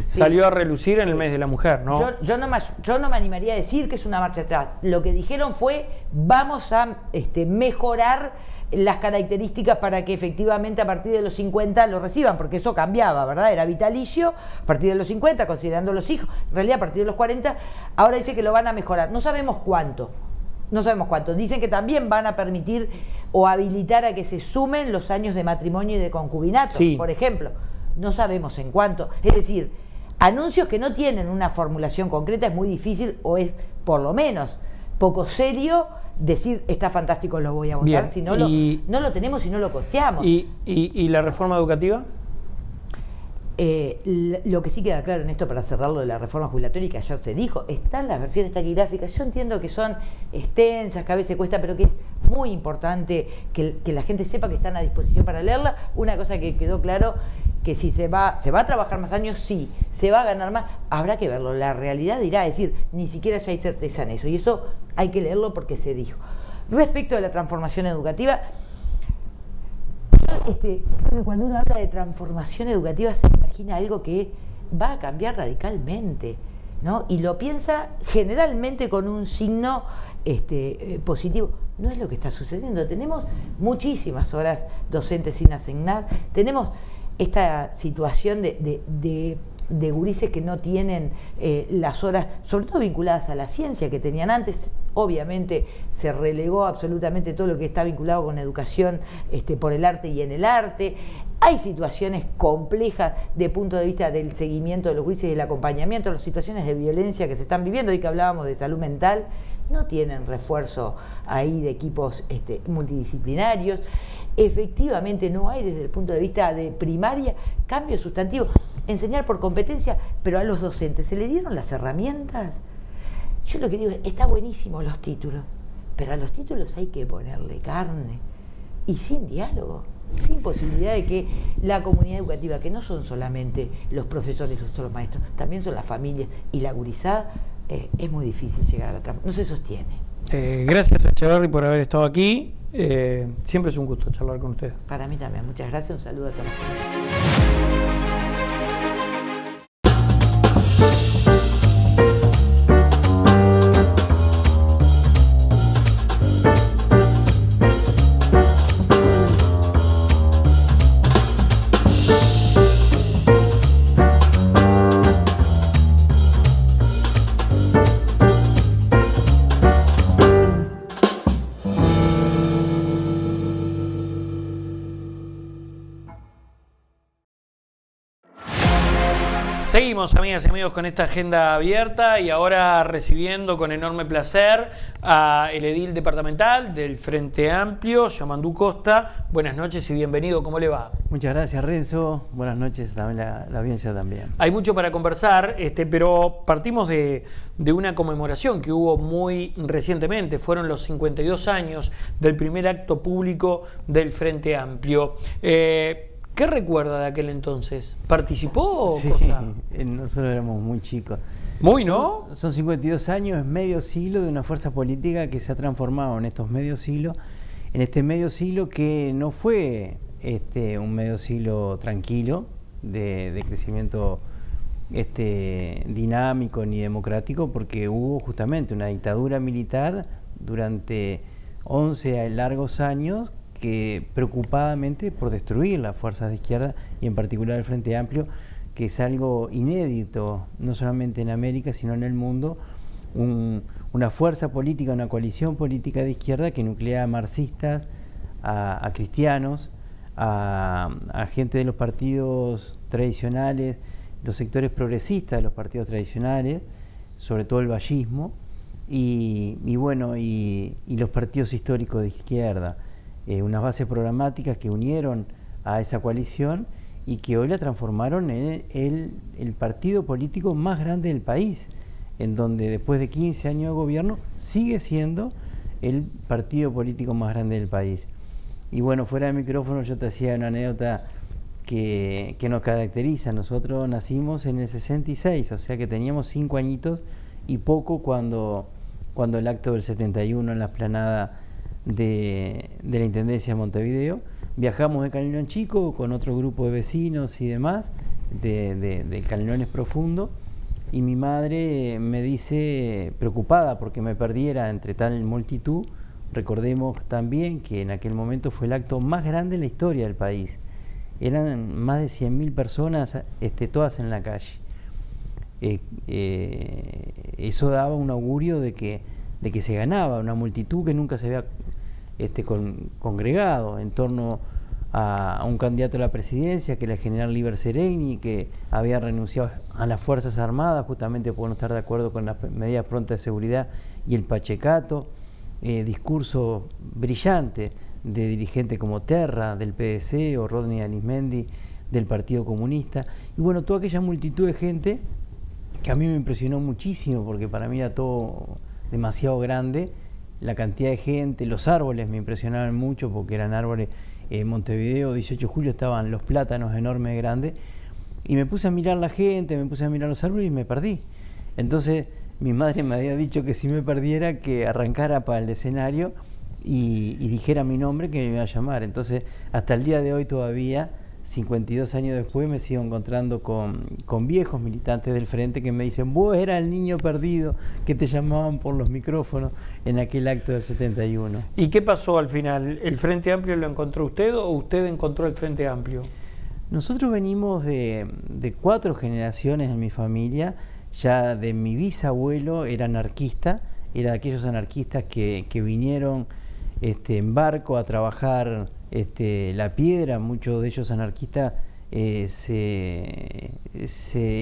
salió a relucir en el mes de la mujer, ¿no? Yo no me animaría a decir que es una marcha atrás. Lo que dijeron fue, vamos a mejorar las características para que efectivamente a partir de los 50 lo reciban, porque eso cambiaba, ¿verdad? Era vitalicio, a partir de los 50, considerando los hijos, en realidad a partir de los 40, ahora dice que lo van a mejorar. No sabemos cuánto. Dicen que también van a permitir o habilitar a que se sumen los años de matrimonio y de concubinato, por ejemplo. No sabemos en cuánto. Es decir, anuncios que no tienen una formulación concreta es muy difícil, o es por lo menos poco serio decir está fantástico, lo voy a votar. Bien. Si no, no lo tenemos y no lo costeamos. ¿Y la reforma educativa? Lo que sí queda claro en esto, para cerrarlo de la reforma jubilatoria, y que ayer se dijo, están las versiones taquigráficas. Yo entiendo que son extensas, que a veces cuesta, pero que es muy importante que la gente sepa que están a disposición para leerla. Una cosa que quedó claro, que si se va a trabajar más años, sí, se va a ganar más, habrá que verlo. La realidad dirá, es decir, ni siquiera ya hay certeza en eso, y eso hay que leerlo porque se dijo. Respecto de la transformación educativa, creo que cuando uno habla de transformación educativa se imagina algo que va a cambiar radicalmente, ¿no? Y lo piensa generalmente con un signo positivo. No es lo que está sucediendo. Tenemos muchísimas horas docentes sin asignar, tenemos esta situación de gurises que no tienen las horas, sobre todo vinculadas a la ciencia, que tenían antes. Obviamente se relegó absolutamente todo lo que está vinculado con educación por el arte y en el arte. Hay situaciones complejas de punto de vista del seguimiento de los gurises y del acompañamiento, las situaciones de violencia que se están viviendo, y que hablábamos de salud mental. no tienen refuerzo ahí de equipos multidisciplinarios. Efectivamente no hay desde el punto de vista de primaria cambio sustantivo. Enseñar por competencia, pero a los docentes se le dieron las herramientas. Yo lo que digo es, está buenísimo los títulos, pero a los títulos hay que ponerle carne y sin diálogo, sin posibilidad de que la comunidad educativa, que no son solamente los profesores, los maestros, también son las familias y la gurizada, es muy difícil llegar a la trama, no se sostiene. Gracias a Echeverri por haber estado aquí. Siempre es un gusto charlar con usted. Para mí también, muchas gracias, un saludo a todos. Seguimos, amigas y amigos, con esta agenda abierta y ahora recibiendo con enorme placer a el edil departamental del Frente Amplio, Yamandú Costa. Buenas noches y bienvenido, ¿cómo le va? Muchas gracias, Renzo. Buenas noches también la audiencia también. Hay mucho para conversar, pero partimos de una conmemoración que hubo muy recientemente. Fueron los 52 años del primer acto público del Frente Amplio. ¿Qué recuerda de aquel entonces? ¿Participó? Sí, nosotros éramos muy chicos. Muy, ¿no? Son 52 años, es medio siglo de una fuerza política que se ha transformado en estos medio siglo, en este medio siglo que no fue un medio siglo tranquilo, de crecimiento dinámico ni democrático, porque hubo justamente una dictadura militar durante 11 largos años, que preocupadamente por destruir las fuerzas de izquierda y en particular el Frente Amplio, que es algo inédito, no solamente en América, sino en el mundo, una fuerza política, una coalición política de izquierda que nuclea a marxistas, a cristianos, a gente de los partidos tradicionales, los sectores progresistas de los partidos tradicionales, sobre todo el vallismo, y los partidos históricos de izquierda. Unas bases programáticas que unieron a esa coalición y que hoy la transformaron en el partido político más grande del país, en donde después de 15 años de gobierno sigue siendo el partido político más grande del país. Y bueno, fuera de micrófono yo te hacía una anécdota que nos caracteriza. Nosotros nacimos en el 66, o sea que teníamos 5 añitos y poco cuando el acto del 71 en la explanada de la Intendencia de Montevideo. Viajamos de Canelones Chico con otro grupo de vecinos y demás, de Canelones Profundo, y mi madre me dice, preocupada porque me perdiera entre tal multitud. Recordemos también que en aquel momento fue el acto más grande en la historia del país. Eran más de 100.000 personas, todas en la calle. Eso daba un augurio de que se ganaba una multitud que nunca se había congregado en torno a un candidato a la presidencia, que era el general Líber Seregni, que había renunciado a las Fuerzas Armadas justamente por no estar de acuerdo con las medidas prontas de seguridad y el pachecato. Discurso brillante de dirigentes como Terra del PDC o Rodney Anismendi del Partido Comunista, y bueno, toda aquella multitud de gente que a mí me impresionó muchísimo, porque para mí era todo demasiado grande, la cantidad de gente. Los árboles me impresionaban mucho porque eran árboles. En Montevideo, 18 de julio, estaban los plátanos enormes, grandes, y me puse a mirar la gente, me puse a mirar los árboles y me perdí. Entonces mi madre me había dicho que si me perdiera, que arrancara para el escenario y dijera mi nombre, que me iba a llamar. Entonces hasta el día de hoy todavía, 52 años después, me sigo encontrando con viejos militantes del Frente que me dicen: vos eras el niño perdido que te llamaban por los micrófonos en aquel acto del 71. ¿Y qué pasó al final? ¿El Frente Amplio lo encontró usted o usted encontró el Frente Amplio? Nosotros venimos de 4 generaciones en mi familia. Ya de mi bisabuelo era anarquista, era de aquellos anarquistas que vinieron en barco a trabajar la piedra. Muchos de ellos anarquistas se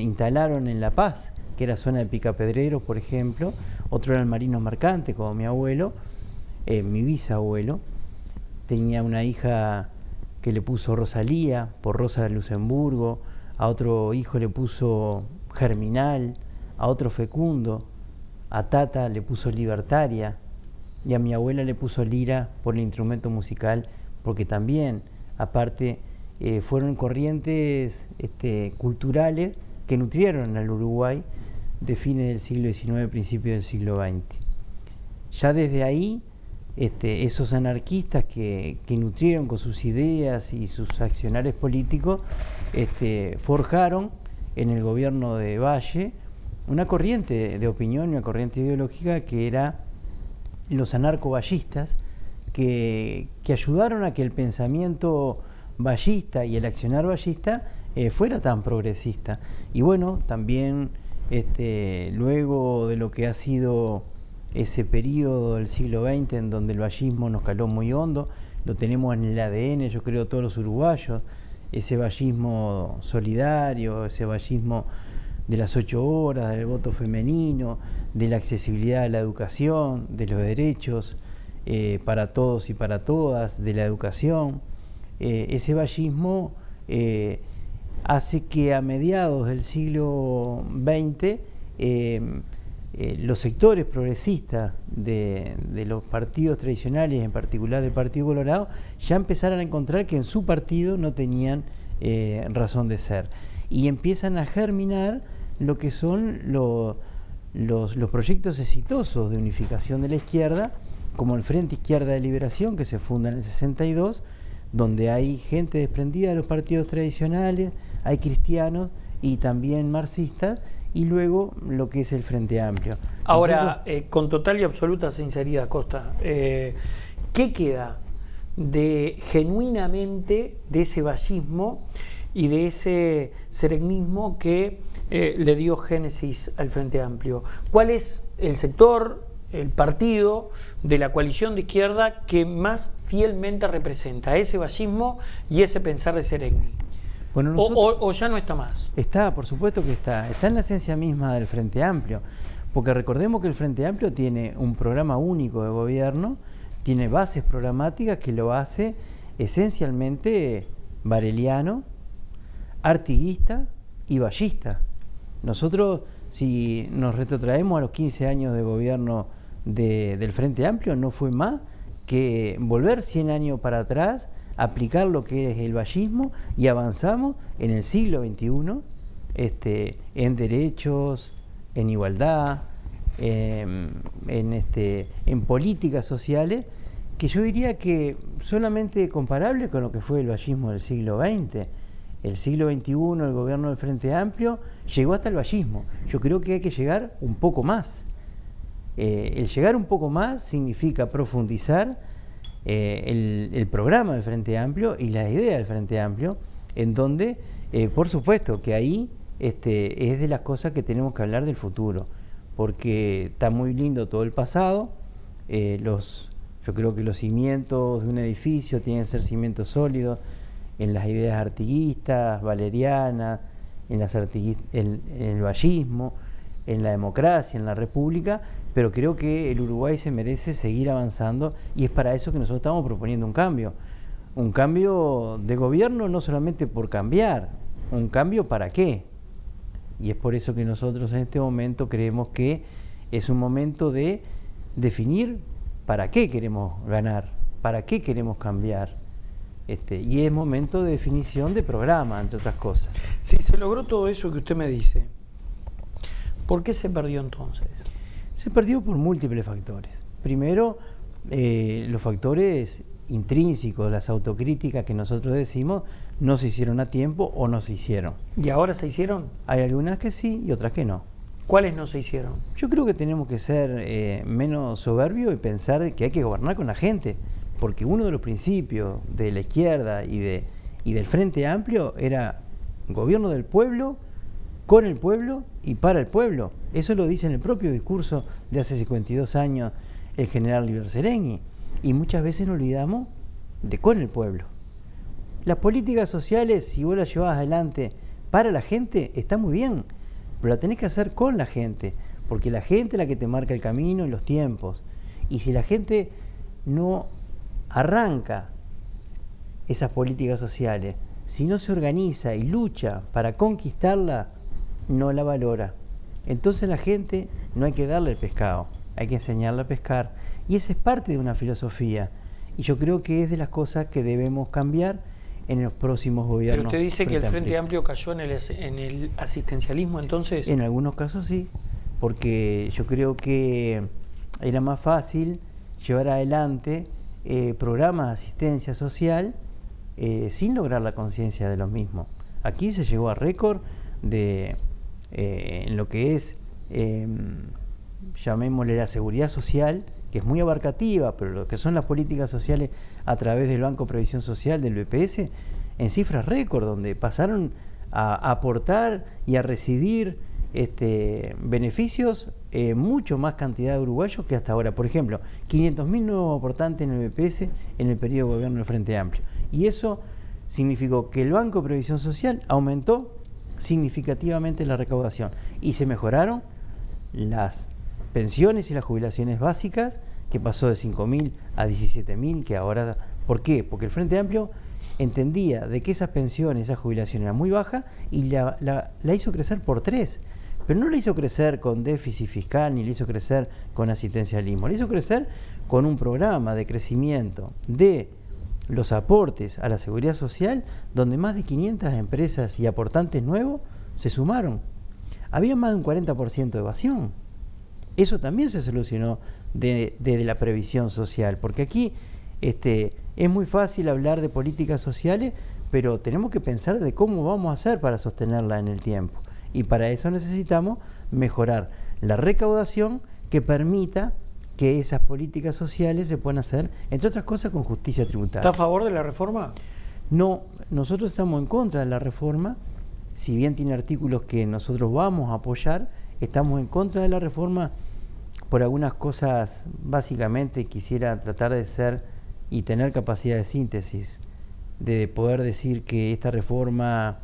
instalaron en La Paz, que era zona de Picapedreros, por ejemplo, otros eran marinos mercantes, como mi abuelo, mi bisabuelo. Tenía una hija que le puso Rosalía, por Rosa de Luxemburgo, a otro hijo le puso Germinal, a otro Fecundo, a Tata le puso Libertaria, y a mi abuela le puso Lira por el instrumento musical, porque también, aparte, fueron corrientes culturales que nutrieron al Uruguay de fines del siglo XIX, principios del siglo XX. Ya desde ahí, esos anarquistas que nutrieron con sus ideas y sus accionarios políticos, forjaron en el gobierno de Valle una corriente de opinión, una corriente ideológica que era los anarcovallistas, que ayudaron a que el pensamiento vallista y el accionar vallista fuera tan progresista. Y bueno, también luego de lo que ha sido ese periodo del siglo XX en donde el vallismo nos caló muy hondo, lo tenemos en el ADN, yo creo, todos los uruguayos, ese vallismo solidario, ese vallismo de las 8 horas, del voto femenino, de la accesibilidad a la educación, de los derechos para todos y para todas, de la educación. Ese vallismo hace que a mediados del siglo XX los sectores progresistas de los partidos tradicionales, en particular del Partido Colorado, ya empezaron a encontrar que en su partido no tenían razón de ser. Y empiezan a germinar lo que son los proyectos exitosos de unificación de la izquierda, como el Frente Izquierda de Liberación, que se funda en el 62, donde hay gente desprendida de los partidos tradicionales, hay cristianos y también marxistas, y luego lo que es el Frente Amplio. Ahora, con total y absoluta sinceridad, Costa, ¿qué queda genuinamente de ese vallismo y de ese seregnismo que le dio génesis al Frente Amplio? ¿Cuál es el sector, el partido de la coalición de izquierda que más fielmente representa ese vallismo y ese pensar de Seregni? Bueno, o ya no está más. Está, por supuesto que está en la esencia misma del Frente Amplio, porque recordemos que el Frente Amplio tiene un programa único de gobierno, tiene bases programáticas que lo hace esencialmente vareliano, artiguista y vallista. Nosotros, si nos retrotraemos a los 15 años de gobierno del Frente Amplio, no fue más que volver 100 años para atrás, aplicar lo que es el vallismo, y avanzamos en el siglo XXI en derechos, en igualdad, en políticas sociales, que yo diría que solamente comparable con lo que fue el vallismo del siglo XX. El siglo XXI, el gobierno del Frente Amplio llegó hasta el vallismo. Yo creo que hay que llegar un poco más. El llegar un poco más significa profundizar el programa del Frente Amplio y la idea del Frente Amplio, en donde, por supuesto, que ahí es de las cosas que tenemos que hablar del futuro, porque está muy lindo todo el pasado. Yo creo que los cimientos de un edificio tienen que ser cimientos sólidos en las ideas artiguistas, valerianas, en el vallismo, en la democracia, en la república, pero creo que el Uruguay se merece seguir avanzando, y es para eso que nosotros estamos proponiendo un cambio de gobierno, no solamente por cambiar, un cambio para qué. Y es por eso que nosotros en este momento creemos que es un momento de definir para qué queremos ganar, para qué queremos cambiar. Y es momento de definición de programa, entre otras cosas. Si se logró todo eso que usted me dice, ¿por qué se perdió entonces? Se perdió por múltiples factores. Primero, los factores intrínsecos, las autocríticas que nosotros decimos, no se hicieron a tiempo o no se hicieron. ¿Y ahora se hicieron? Hay algunas que sí y otras que no. ¿Cuáles no se hicieron? Yo creo que tenemos que ser menos soberbios y pensar que hay que gobernar con la gente, porque uno de los principios de la izquierda y del Frente Amplio era gobierno del pueblo, con el pueblo y para el pueblo. Eso lo dice en el propio discurso de hace 52 años el general Liber Seregni, y muchas veces nos olvidamos de con el pueblo. Las políticas sociales, si vos las llevas adelante para la gente, está muy bien, pero la tenés que hacer con la gente, porque la gente es la que te marca el camino y los tiempos. Y si la gente no arranca esas políticas sociales, si no se organiza y lucha para conquistarla, no la valora. Entonces la gente no hay que darle el pescado, hay que enseñarle a pescar. Y esa es parte de una filosofía. Y yo creo que es de las cosas que debemos cambiar en los próximos gobiernos. Pero usted dice que el Frente Amplio cayó en el asistencialismo, entonces. En algunos casos sí, porque yo creo que era más fácil llevar adelante programas de asistencia social sin lograr la conciencia de los mismos. Aquí se llegó a récord de en lo que es, llamémosle la seguridad social, que es muy abarcativa, pero lo que son las políticas sociales a través del Banco de Previsión Social, del BPS, en cifras récord, donde pasaron a aportar y a recibir beneficios mucho más cantidad de uruguayos que hasta ahora. Por ejemplo, 500.000 nuevos aportantes en el BPS en el periodo de gobierno del Frente Amplio. Y eso significó que el Banco de Previsión Social aumentó significativamente la recaudación y se mejoraron las pensiones y las jubilaciones básicas, que pasó de 5.000 a 17.000, que ahora... ¿Por qué? Porque el Frente Amplio entendía de que esas pensiones, esas jubilaciones eran muy bajas y la hizo crecer por 3. Pero no la hizo crecer con déficit fiscal ni la hizo crecer con asistencialismo, la hizo crecer con un programa de crecimiento de los aportes a la seguridad social, donde más de 500 empresas y aportantes nuevos se sumaron. Había más de un 40% de evasión. Eso también se solucionó desde la previsión social, porque aquí es muy fácil hablar de políticas sociales, pero tenemos que pensar de cómo vamos a hacer para sostenerla en el tiempo. Y para eso necesitamos mejorar la recaudación que permita que esas políticas sociales se puedan hacer, entre otras cosas, con justicia tributaria. ¿Está a favor de la reforma? No, nosotros estamos en contra de la reforma, si bien tiene artículos que nosotros vamos a apoyar, estamos en contra de la reforma por algunas cosas. Básicamente quisiera tratar de ser y tener capacidad de síntesis, de poder decir que esta reforma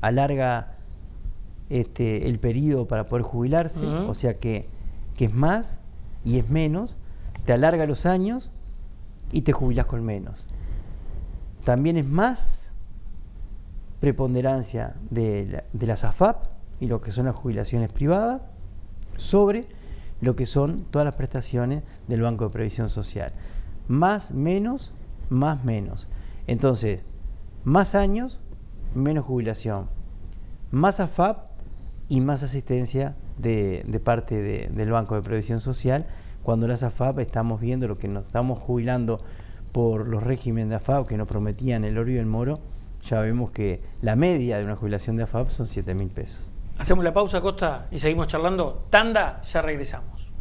alarga el periodo para poder jubilarse, o sea que es más y es menos, te alarga los años y te jubilás con menos. También es más preponderancia de las AFAP y lo que son las jubilaciones privadas sobre lo que son todas las prestaciones del Banco de Previsión Social. Más, menos, más, menos. Entonces, más años, menos jubilación. Más AFAP y más asistencia de parte del Banco de Previsión Social. Cuando las AFAP estamos viendo lo que nos estamos jubilando por los regímenes de AFAP que nos prometían el oro y el moro, ya vemos que la media de una jubilación de AFAP son 7.000 pesos. Hacemos la pausa, Costa, y seguimos charlando. Tanda, ya regresamos.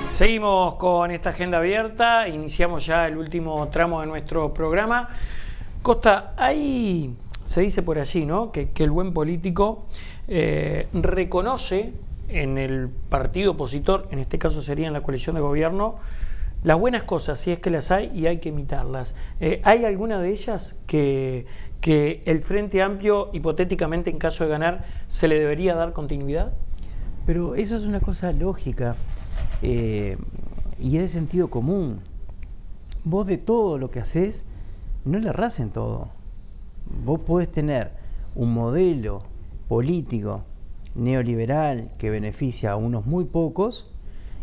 Seguimos con esta agenda abierta, iniciamos ya el último tramo de nuestro programa. Costa, ahí se dice por allí, ¿no?, que el buen político reconoce en el partido opositor, en este caso sería en la coalición de gobierno, las buenas cosas, si es que las hay, y hay que imitarlas. ¿Hay alguna de ellas que el Frente Amplio, hipotéticamente en caso de ganar, se le debería dar continuidad? Pero eso es una cosa lógica. Y es de sentido común. Vos de todo lo que haces no le errás en todo. Vos podés tener un modelo político neoliberal que beneficia a unos muy pocos,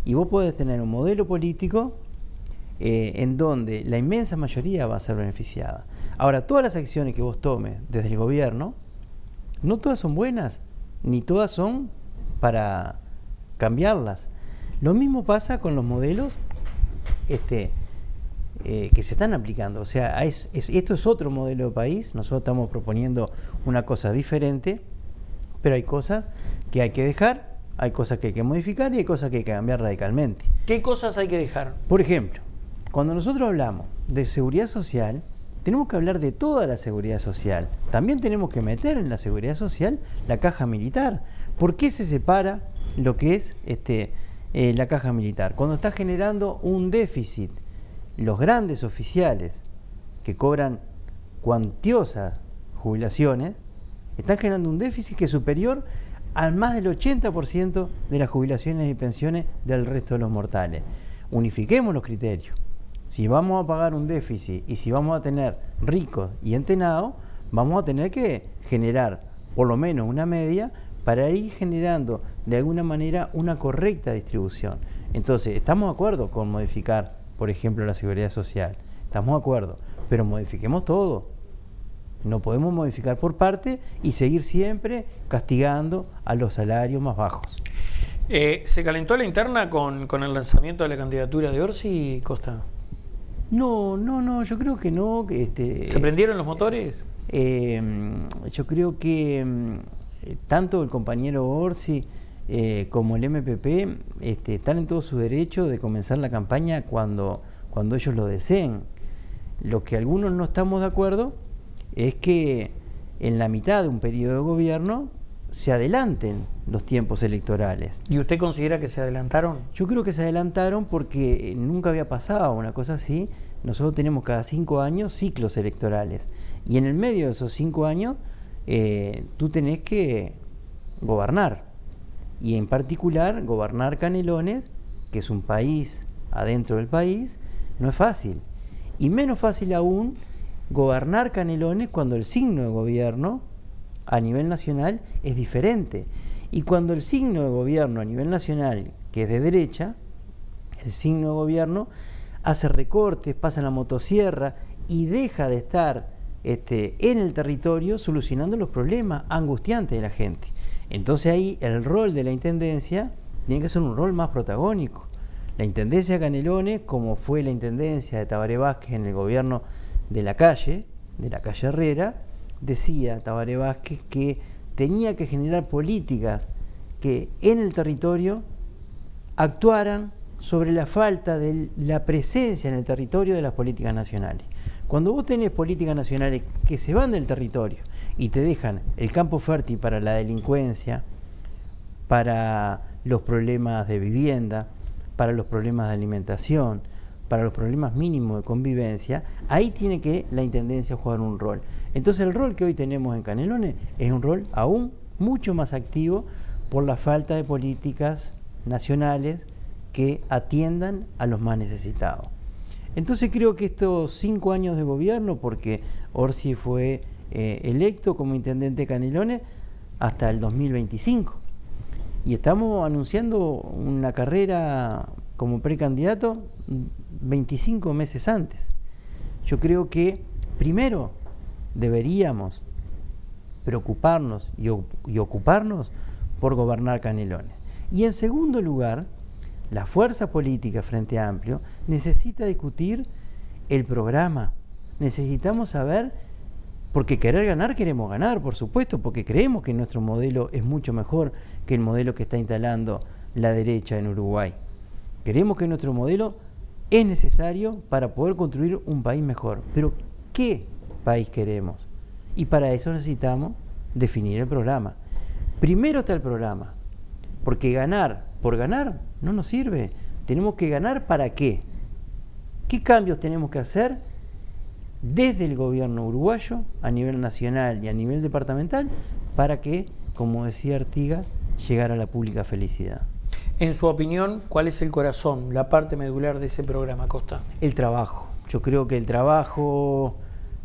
y vos podés tener un modelo político en donde la inmensa mayoría va a ser beneficiada. Ahora, todas las acciones que vos tomes desde el gobierno, no todas son buenas, ni todas son para cambiarlas. Lo mismo pasa con los modelos que se están aplicando. O sea, esto es otro modelo de país. Nosotros estamos proponiendo una cosa diferente, pero hay cosas que hay que dejar, hay cosas que hay que modificar y hay cosas que hay que cambiar radicalmente. ¿Qué cosas hay que dejar? Por ejemplo, cuando nosotros hablamos de seguridad social, tenemos que hablar de toda la seguridad social. También tenemos que meter en la seguridad social la caja militar. ¿Por qué se separa lo que es la caja militar? Cuando está generando un déficit, los grandes oficiales que cobran cuantiosas jubilaciones, están generando un déficit que es superior al más del 80% de las jubilaciones y pensiones del resto de los mortales. Unifiquemos los criterios. Si vamos a pagar un déficit y si vamos a tener ricos y entenados, vamos a tener que generar por lo menos una media para ir generando de alguna manera una correcta distribución. Entonces, estamos de acuerdo con modificar, por ejemplo, la seguridad social. Estamos de acuerdo, pero modifiquemos todo. No podemos modificar por parte y seguir siempre castigando a los salarios más bajos. ¿Se calentó la interna con el lanzamiento de la candidatura de Orsi, Costa? No, yo creo que no. ¿Se prendieron los motores? Yo creo que tanto el compañero Orsi como el MPP están en todo su derecho de comenzar la campaña cuando ellos lo deseen. Lo que algunos no estamos de acuerdo es que en la mitad de un periodo de gobierno se adelanten los tiempos electorales. ¿Y usted considera que se adelantaron? Yo creo que se adelantaron porque nunca había pasado una cosa así. Nosotros tenemos cada 5 años ciclos electorales. Y en el medio de esos 5 años tú tenés que gobernar. Y en particular gobernar Canelones, que es un país adentro del país, no es fácil. Y menos fácil aún gobernar Canelones cuando el signo de gobierno a nivel nacional es diferente. Y cuando el signo de gobierno a nivel nacional, que es de derecha, el signo de gobierno hace recortes, pasa la motosierra y deja de estar en el territorio solucionando los problemas angustiantes de la gente. Entonces ahí el rol de la intendencia tiene que ser un rol más protagónico. La intendencia de Canelones, como fue la intendencia de Tabaré Vázquez en el gobierno de la calle Herrera, decía Tabaré Vázquez que tenía que generar políticas que en el territorio actuaran sobre la falta de la presencia en el territorio de las políticas nacionales. Cuando vos tenés políticas nacionales que se van del territorio y te dejan el campo fértil para la delincuencia, para los problemas de vivienda, para los problemas de alimentación, para los problemas mínimos de convivencia, ahí tiene que la intendencia jugar un rol. Entonces el rol que hoy tenemos en Canelones es un rol aún mucho más activo por la falta de políticas nacionales que atiendan a los más necesitados. Entonces creo que estos 5 años de gobierno, porque Orsi fue electo como intendente de Canelones hasta el 2025, y estamos anunciando una carrera como precandidato 25 meses antes. Yo creo que primero deberíamos preocuparnos y ocuparnos por gobernar Canelones. Y en segundo lugar, la fuerza política Frente Amplio necesita discutir el programa. Necesitamos saber, porque querer ganar, queremos ganar, por supuesto, porque creemos que nuestro modelo es mucho mejor que el modelo que está instalando la derecha en Uruguay. Creemos que nuestro modelo es necesario para poder construir un país mejor. Pero, ¿qué país queremos? Y para eso necesitamos definir el programa. Primero está el programa, porque ganar por ganar no nos sirve. Tenemos que ganar ¿para qué? ¿Qué cambios tenemos que hacer desde el gobierno uruguayo, a nivel nacional y a nivel departamental, para que, como decía Artigas, llegara a la pública felicidad? En su opinión, ¿cuál es el corazón, la parte medular de ese programa, Costa? El trabajo. Yo creo que el trabajo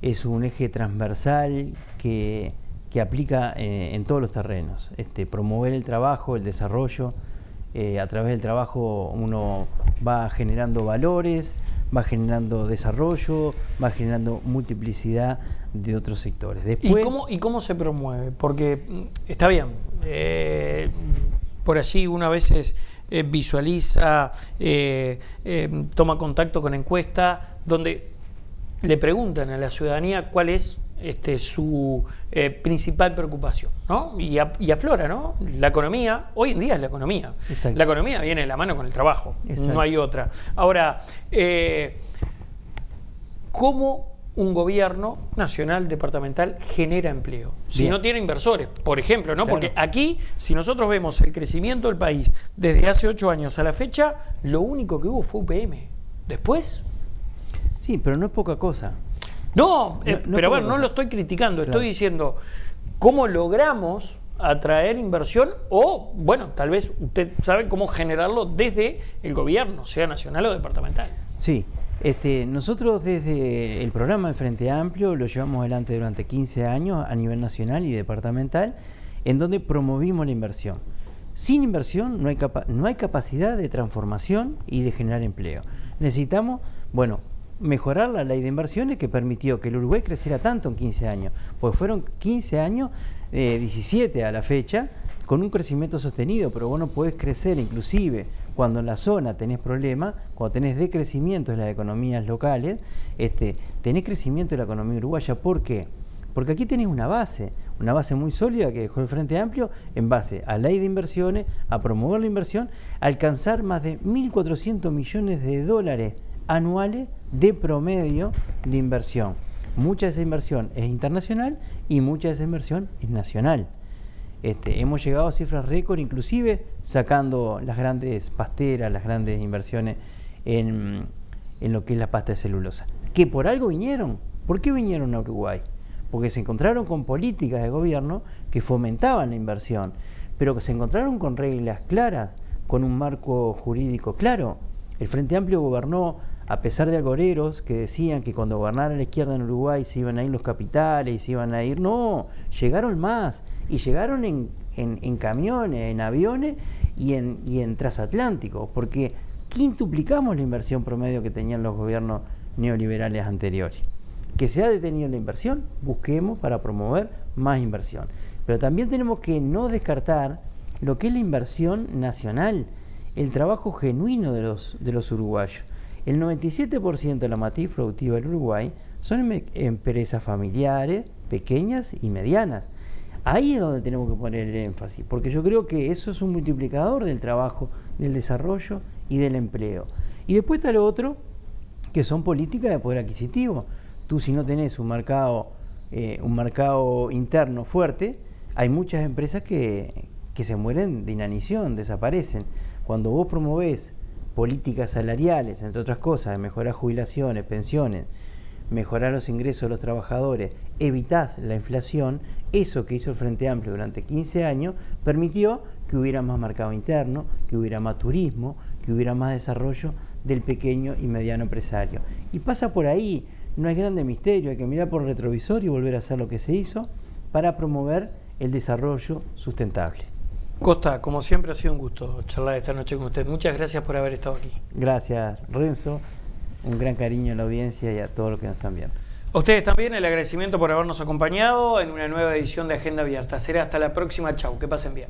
es un eje transversal que aplica en todos los terrenos. Promover el trabajo, el desarrollo. A través del trabajo uno va generando valores, va generando desarrollo, va generando multiplicidad de otros sectores. Después, ¿Y cómo se promueve? Porque está bien, por allí uno a veces visualiza, toma contacto con encuestas donde le preguntan a la ciudadanía cuál es su principal preocupación, ¿no? Y aflora, ¿no? La economía, hoy en día es la economía. Exacto. La economía viene de la mano con el trabajo, Exacto. no hay otra. Ahora, ¿cómo un gobierno nacional, departamental, genera empleo? Si Bien. no tiene inversores, por ejemplo, ¿no? Claro. Porque aquí, si nosotros vemos el crecimiento del país desde hace 8 años a la fecha, lo único que hubo fue UPM. Después... Sí, pero no es poca cosa. No, pero bueno, no cosa. lo estoy criticando, Claro. estoy diciendo cómo logramos atraer inversión o, bueno, tal vez usted sabe cómo generarlo desde el gobierno, sea nacional o departamental. Sí, nosotros desde el programa del Frente Amplio lo llevamos adelante durante 15 años a nivel nacional y departamental, en donde promovimos la inversión. Sin inversión no hay capacidad de transformación y de generar empleo. Necesitamos, mejorar la ley de inversiones que permitió que el Uruguay creciera tanto en 15 años, pues fueron 15 años, 17 a la fecha, con un crecimiento sostenido, pero vos no podés crecer inclusive cuando en la zona tenés problemas, cuando tenés decrecimiento de las economías locales, tenés crecimiento de la economía uruguaya. ¿Por qué? Porque aquí tenés una base muy sólida que dejó el Frente Amplio en base a ley de inversiones, a promover la inversión, a alcanzar más de 1.400 millones de dólares anuales de promedio de inversión. Mucha de esa inversión es internacional y mucha de esa inversión es nacional. Hemos llegado a cifras récord, inclusive sacando las grandes pasteras, las grandes inversiones en lo que es la pasta de celulosa. Que por algo vinieron. ¿Por qué vinieron a Uruguay? Porque se encontraron con políticas de gobierno que fomentaban la inversión, pero que se encontraron con reglas claras, con un marco jurídico claro. El Frente Amplio gobernó a pesar de agoreros que decían que cuando gobernara la izquierda en Uruguay se iban a ir los capitales y se iban a ir. No, llegaron más, y llegaron en camiones, en aviones y en transatlánticos, porque quintuplicamos la inversión promedio que tenían los gobiernos neoliberales anteriores. Que se ha detenido la inversión, busquemos para promover más inversión. Pero también tenemos que no descartar lo que es la inversión nacional, el trabajo genuino de los uruguayos. El 97% de la matriz productiva del Uruguay son empresas familiares, pequeñas y medianas. Ahí es donde tenemos que poner el énfasis, porque yo creo que eso es un multiplicador del trabajo, del desarrollo y del empleo. Y después está lo otro, que son políticas de poder adquisitivo. Tú, si no tenés un mercado interno fuerte, hay muchas empresas que se mueren de inanición, desaparecen. Cuando vos promovés políticas salariales, entre otras cosas, de mejorar jubilaciones, pensiones, mejorar los ingresos de los trabajadores, evitás la inflación, eso que hizo el Frente Amplio durante 15 años permitió que hubiera más mercado interno, que hubiera más turismo, que hubiera más desarrollo del pequeño y mediano empresario. Y pasa por ahí, no hay grande misterio, hay que mirar por el retrovisor y volver a hacer lo que se hizo para promover el desarrollo sustentable. Costa, como siempre ha sido un gusto charlar esta noche con usted. Muchas gracias por haber estado aquí. Gracias, Renzo. Un gran cariño a la audiencia y a todos los que nos están viendo. A ustedes también el agradecimiento por habernos acompañado en una nueva edición de Agenda Abierta. Será hasta la próxima. Chau, que pasen bien.